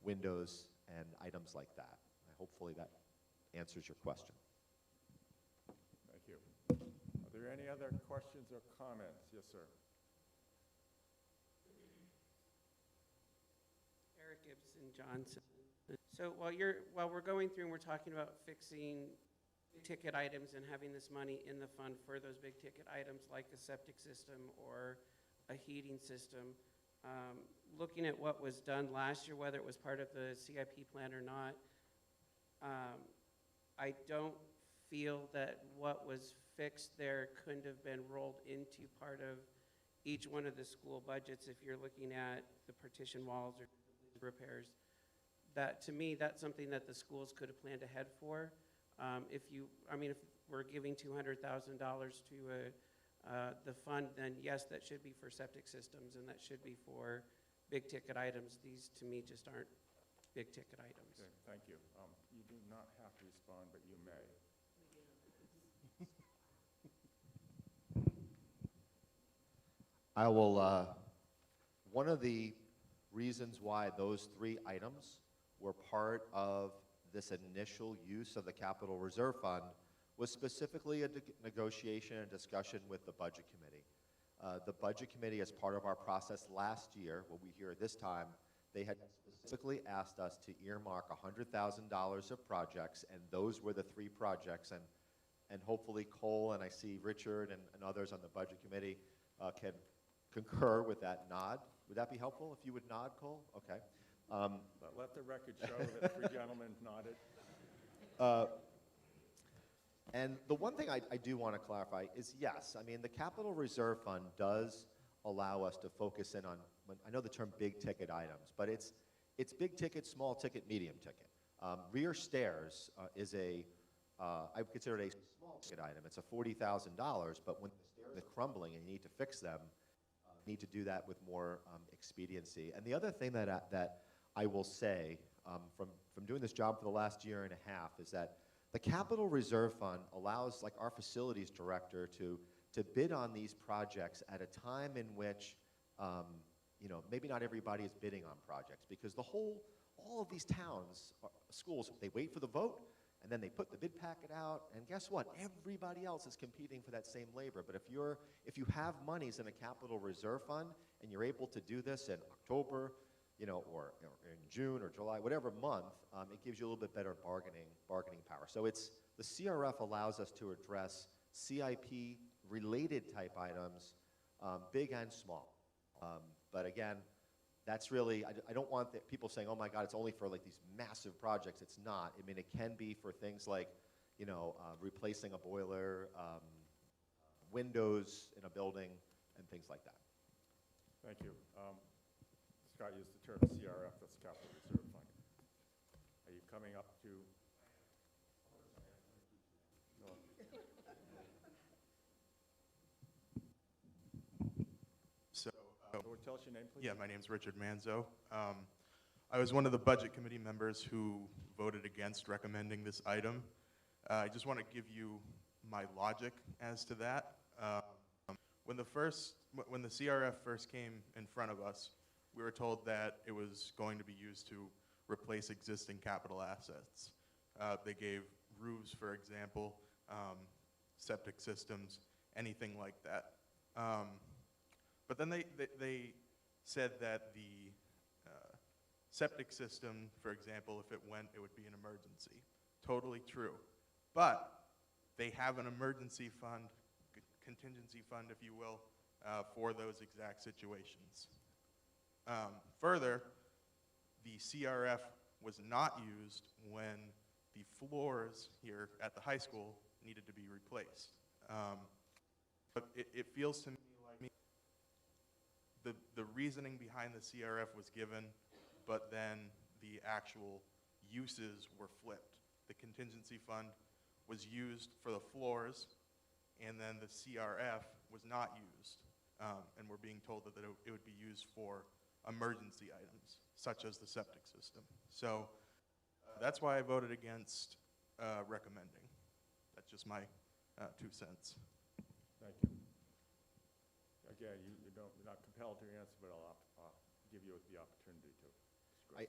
windows, and items like that. Hopefully that answers your question. Thank you. Are there any other questions or comments? Yes, sir. Eric Gibson Johnson. So while we're going through and we're talking about fixing ticket items and having this money in the fund for those big ticket items like a septic system or a heating system, looking at what was done last year, whether it was part of the CIP plan or not, I don't feel that what was fixed there couldn't have been rolled into part of each one of the school budgets. If you're looking at the partition walls or repairs, that to me, that's something that the schools could have planned ahead for. If we're giving $200,000 to the fund, then yes, that should be for septic systems and that should be for big ticket items. These to me just aren't big ticket items. Okay, thank you. You do not have to respond, but you may. I will, one of the reasons why those three items were part of this initial use of the Capital Reserve Fund was specifically a negotiation and discussion with the Budget Committee. The Budget Committee, as part of our process last year, what we hear this time, they had specifically asked us to earmark $100,000 of projects, and those were the three projects. And hopefully Cole, and I see Richard and others on the Budget Committee can concur with that nod. Would that be helpful if you would nod, Cole? Okay. Let the record show that three gentlemen nodded. And the one thing I do want to clarify is, yes, I mean, the Capital Reserve Fund does allow us to focus in on, I know the term big ticket items, but it's big ticket, small ticket, medium ticket. Rear stairs is I would consider it a small ticket item. It's a $40,000, but when the stairs are crumbling and you need to fix them, you need to do that with more expediency. And the other thing that I will say from doing this job for the last year and a half is that the Capital Reserve Fund allows, like, our facilities director to bid on these projects at a time in which, maybe not everybody is bidding on projects, because all of these towns, schools, they wait for the vote, and then they put the bid packet out, and guess what? Everybody else is competing for that same labor. But if you have monies in a Capital Reserve Fund, and you're able to do this in October, or in June or July, whatever month, it gives you a little bit better bargaining power. So the CRF allows us to address CIP-related type items, big and small. But again, that's really, I don't want people saying, oh my God, it's only for like these massive projects. It's not. I mean, it can be for things like, replacing a boiler, windows in a building, and things like that. Thank you. Scott used the term CRF, that's Capital Reserve Fund. Are you coming up to? No. So, tell us your name, please. Yeah, my name's Richard Manzo. I was one of the Budget Committee members who voted against recommending this item. I just want to give you my logic as to that. When the CRF first came in front of us, we were told that it was going to be used to replace existing capital assets. They gave roofs, for example, septic systems, anything like that. But then they said that the septic system, for example, if it went, it would be an emergency. Totally true. But they have an emergency fund, contingency fund, if you will, for those exact situations. Further, the CRF was not used when the floors here at the high school needed to be replaced. But it feels to me like the reasoning behind the CRF was given, but then the actual uses were flipped. The contingency fund was used for the floors, and then the CRF was not used. And we're being told that it would be used for emergency items, such as the septic system. So that's why I voted against recommending. That's just my 2 cents. Thank you. Again, you're not compelled to answer, but I'll give you the opportunity to express.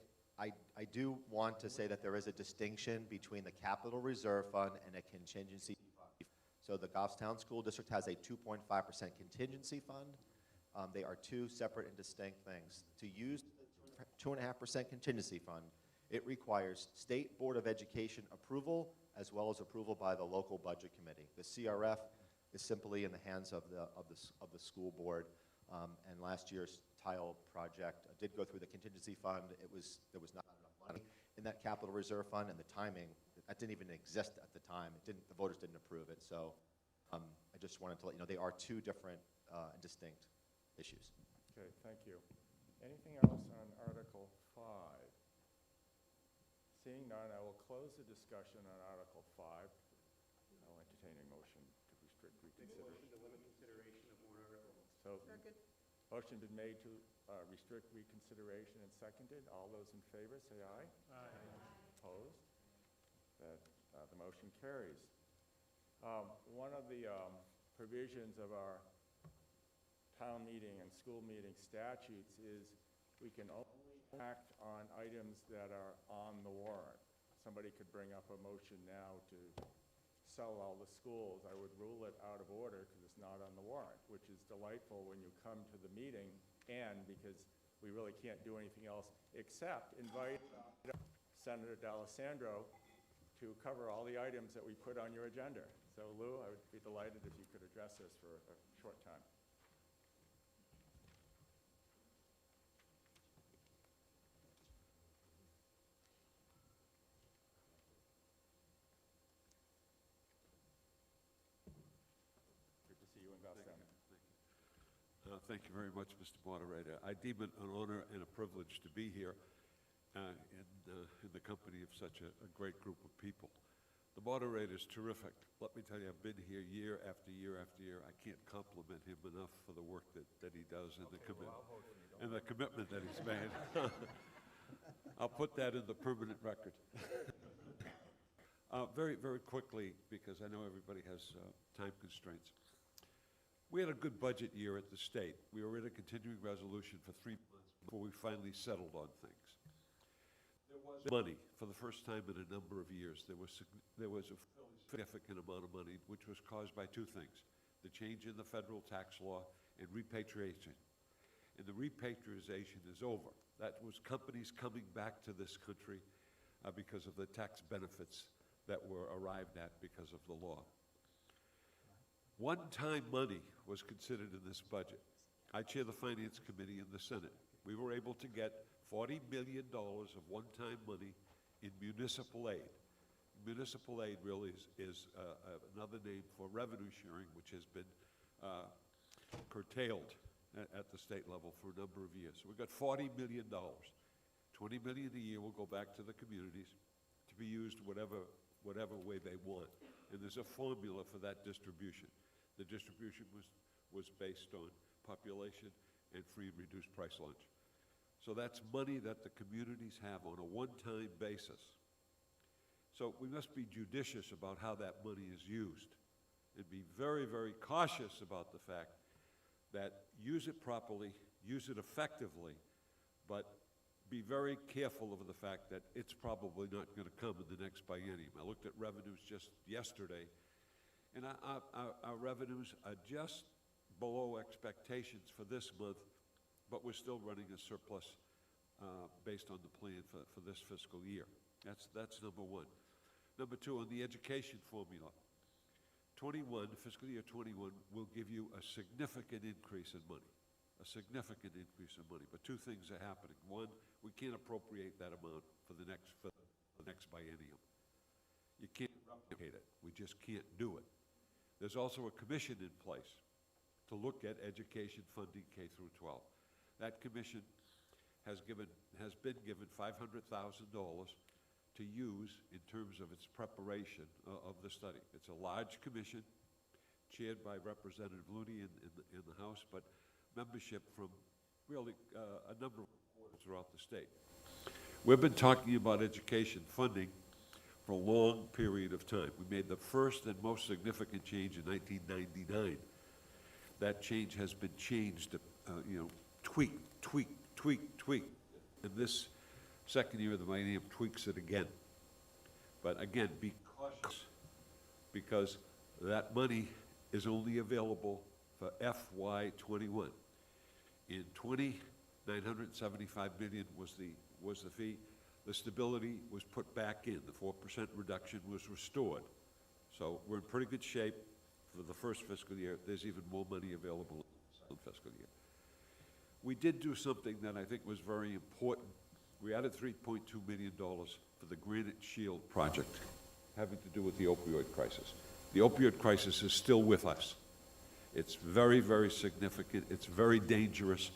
I do want to say that there is a distinction between the capital reserve fund and a contingency fund. So the Goffstown School District has a 2.5% contingency fund. They are two separate and distinct things. To use the 2.5% contingency fund, it requires State Board of Education approval as well as approval by the local budget committee. The CRF is simply in the hands of the school board. And last year's tile project did go through the contingency fund. There was not enough money in that capital reserve fund, and the timing, that didn't even exist at the time. The voters didn't approve it. So I just wanted to let you know they are two different and distinct issues. Okay, thank you. Anything else on Article 5? Seeing none, I will close the discussion on Article 5. I'll entertain a motion to restrict reconsideration. Motion to limit consideration of warrant articles. So, motion been made to restrict reconsideration and seconded. All those in favor, say aye. Aye. Opposed? The motion carries. One of the provisions of our town meeting and school meeting statutes is we can only act on items that are on the warrant. Somebody could bring up a motion now to sell all the schools. I would rule it out of order because it's not on the warrant, which is delightful when you come to the meeting and because we really can't do anything else except invite Senator D'Alessandro to cover all the items that we put on your agenda. So Lou, I would be delighted if you could address us for a short time. Thank you very much, Mr. Moderator. I deem it an honor and a privilege to be here in the company of such a great group of people. The moderator is terrific. Let me tell you, I've been here year after year after year. I can't compliment him enough for the work that he does and the commitment that he's made. I'll put that in the permanent record. Very, very quickly, because I know everybody has time constraints. We had a good budget year at the state. We were in a continuing resolution for 3 months before we finally settled on things. There was money for the first time in a number of years. There was a significant amount of money, which was caused by 2 things: the change in the federal tax law and repatriation. And the repatriation is over. That was companies coming back to this country because of the tax benefits that were arrived at because of the law. One-time money was considered in this budget. I chair the Finance Committee in the Senate. We were able to get $40 million of one-time money in municipal aid. Municipal aid really is another name for revenue sharing, which has been curtailed at the state level for a number of years. So we've got $40 million. $20 million a year will go back to the communities to be used whatever way they want. And there's a formula for that distribution. The distribution was based on population and free and reduced price lunch. So that's money that the communities have on a one-time basis. So we must be judicious about how that money is used and be very, very cautious about the fact that use it properly, use it effectively, but be very careful of the fact that it's probably not going to come in the next biennium. I looked at revenues just yesterday, and our revenues are just below expectations for this month, but we're still running a surplus based on the plan for this fiscal year. That's number one. Number two, on the education formula, fiscal year 21 will give you a significant increase in money. A significant increase in money. But two things are happening. One, we can't appropriate that amount for the next biennium. You can't replicate it. We just can't do it. There's also a commission in place to look at education funding K through 12. That commission has been given $500,000 to use in terms of its preparation of the study. It's a large commission chaired by Representative Looney in the House, but membership from really a number of boards throughout the state. We've been talking about education funding for a long period of time. We made the first and most significant change in 1999. That change has been changed, tweak. And this second year of the millennium tweaks it again. But again, be cautious, because that money is only available for FY21. In 975 million was the fee. The stability was put back in. The 4% reduction was restored. So we're in pretty good shape for the first fiscal year. There's even more money available in the second fiscal year. We did do something that I think was very important. We added $3.2 million for the Granite Shield project having to do with the opioid crisis. The opioid crisis is still with us. It's very, very significant. It's very dangerous,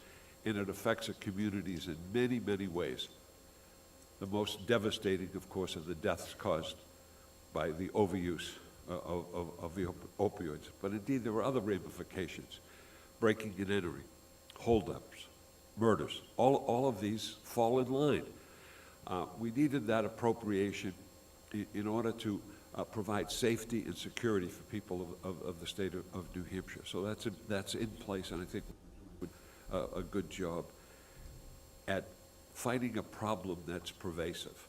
and it affects our communities in many, many ways. The most devastating, of course, are the deaths caused by the overuse of the opioids. But indeed, there are other ramifications: breaking and entering, holdups, murders. All of these fall in line. We needed that appropriation in order to provide safety and security for people of the state of New Hampshire. So that's in place, and I think we're doing a good job at fighting a problem that's pervasive.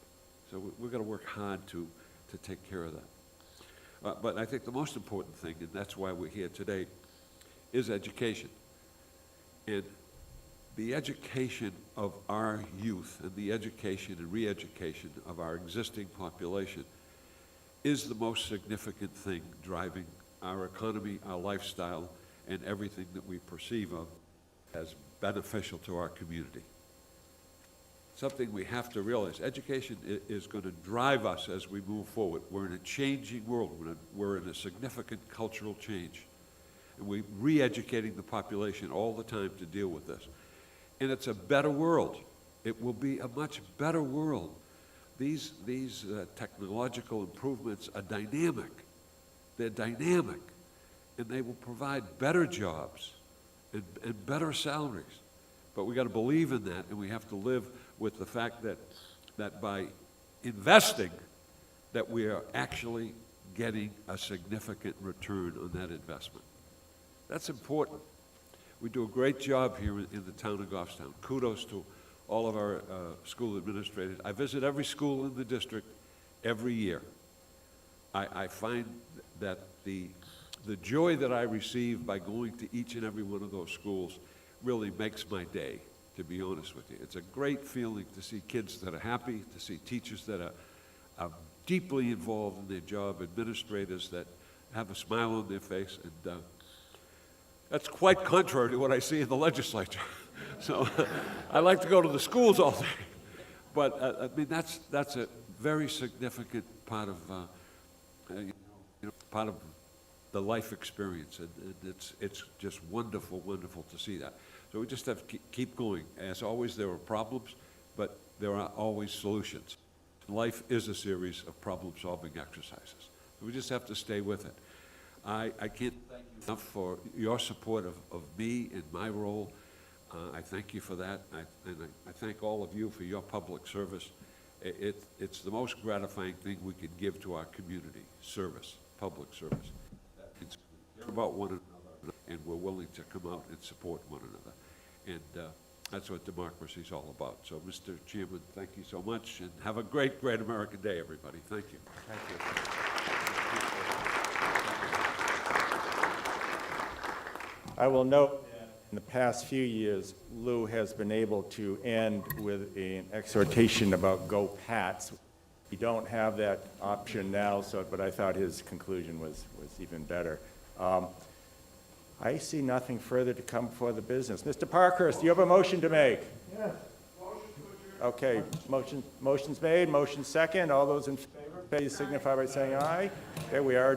So we're going to work hard to take care of that. But I think the most important thing, and that's why we're here today, is education. And the education of our youth and the education and re-education of our existing population is the most significant thing driving our economy, our lifestyle, and everything that we perceive of as beneficial to our community. Something we have to realize: education is going to drive us as we move forward. We're in a changing world. We're in a significant cultural change. And we're re-educating the population all the time to deal with this. And it's a better world. It will be a much better world. These technological improvements are dynamic. They're dynamic. And they will provide better jobs and better salaries. But we got to believe in that, and we have to live with the fact that by investing, that we are actually getting a significant return on that investment. That's important. We do a great job here in the town of Goffstown. Kudos to all of our school administrators. I visit every school in the district every year. I find that the joy that I receive by going to each and every one of those schools really makes my day, to be honest with you. It's a great feeling to see kids that are happy, to see teachers that are deeply involved in their job, administrators that have a smile on their face, and that's quite contrary to what I see in the legislature. So I like to go to the schools all day. But I mean, that's a very significant part of part of the life experience, and it's just wonderful, wonderful to see that. So we just have to keep going. As always, there are problems, but there are always solutions. Life is a series of problem-solving exercises. So we just have to stay with it. I can't thank you enough for your support of me in my role. I thank you for that, and I thank all of you for your public service. It's the most gratifying thing we can give to our community: service, public service. It's care about one another, and we're willing to come out and support one another. And that's what democracy is all about. So, Mr. Chairman, thank you so much, and have a great, great American Day, everybody. Thank you. Thank you. I will note that in the past few years, Lou has been able to end with an exhortation about go Pats. We don't have that option now, but I thought his conclusion was even better. I see nothing further to come before the business. Mr. Parkhurst, do you have a motion to make? Yes. Okay, motion's made, motion second. All those in favor, please signify by saying aye. Okay, we are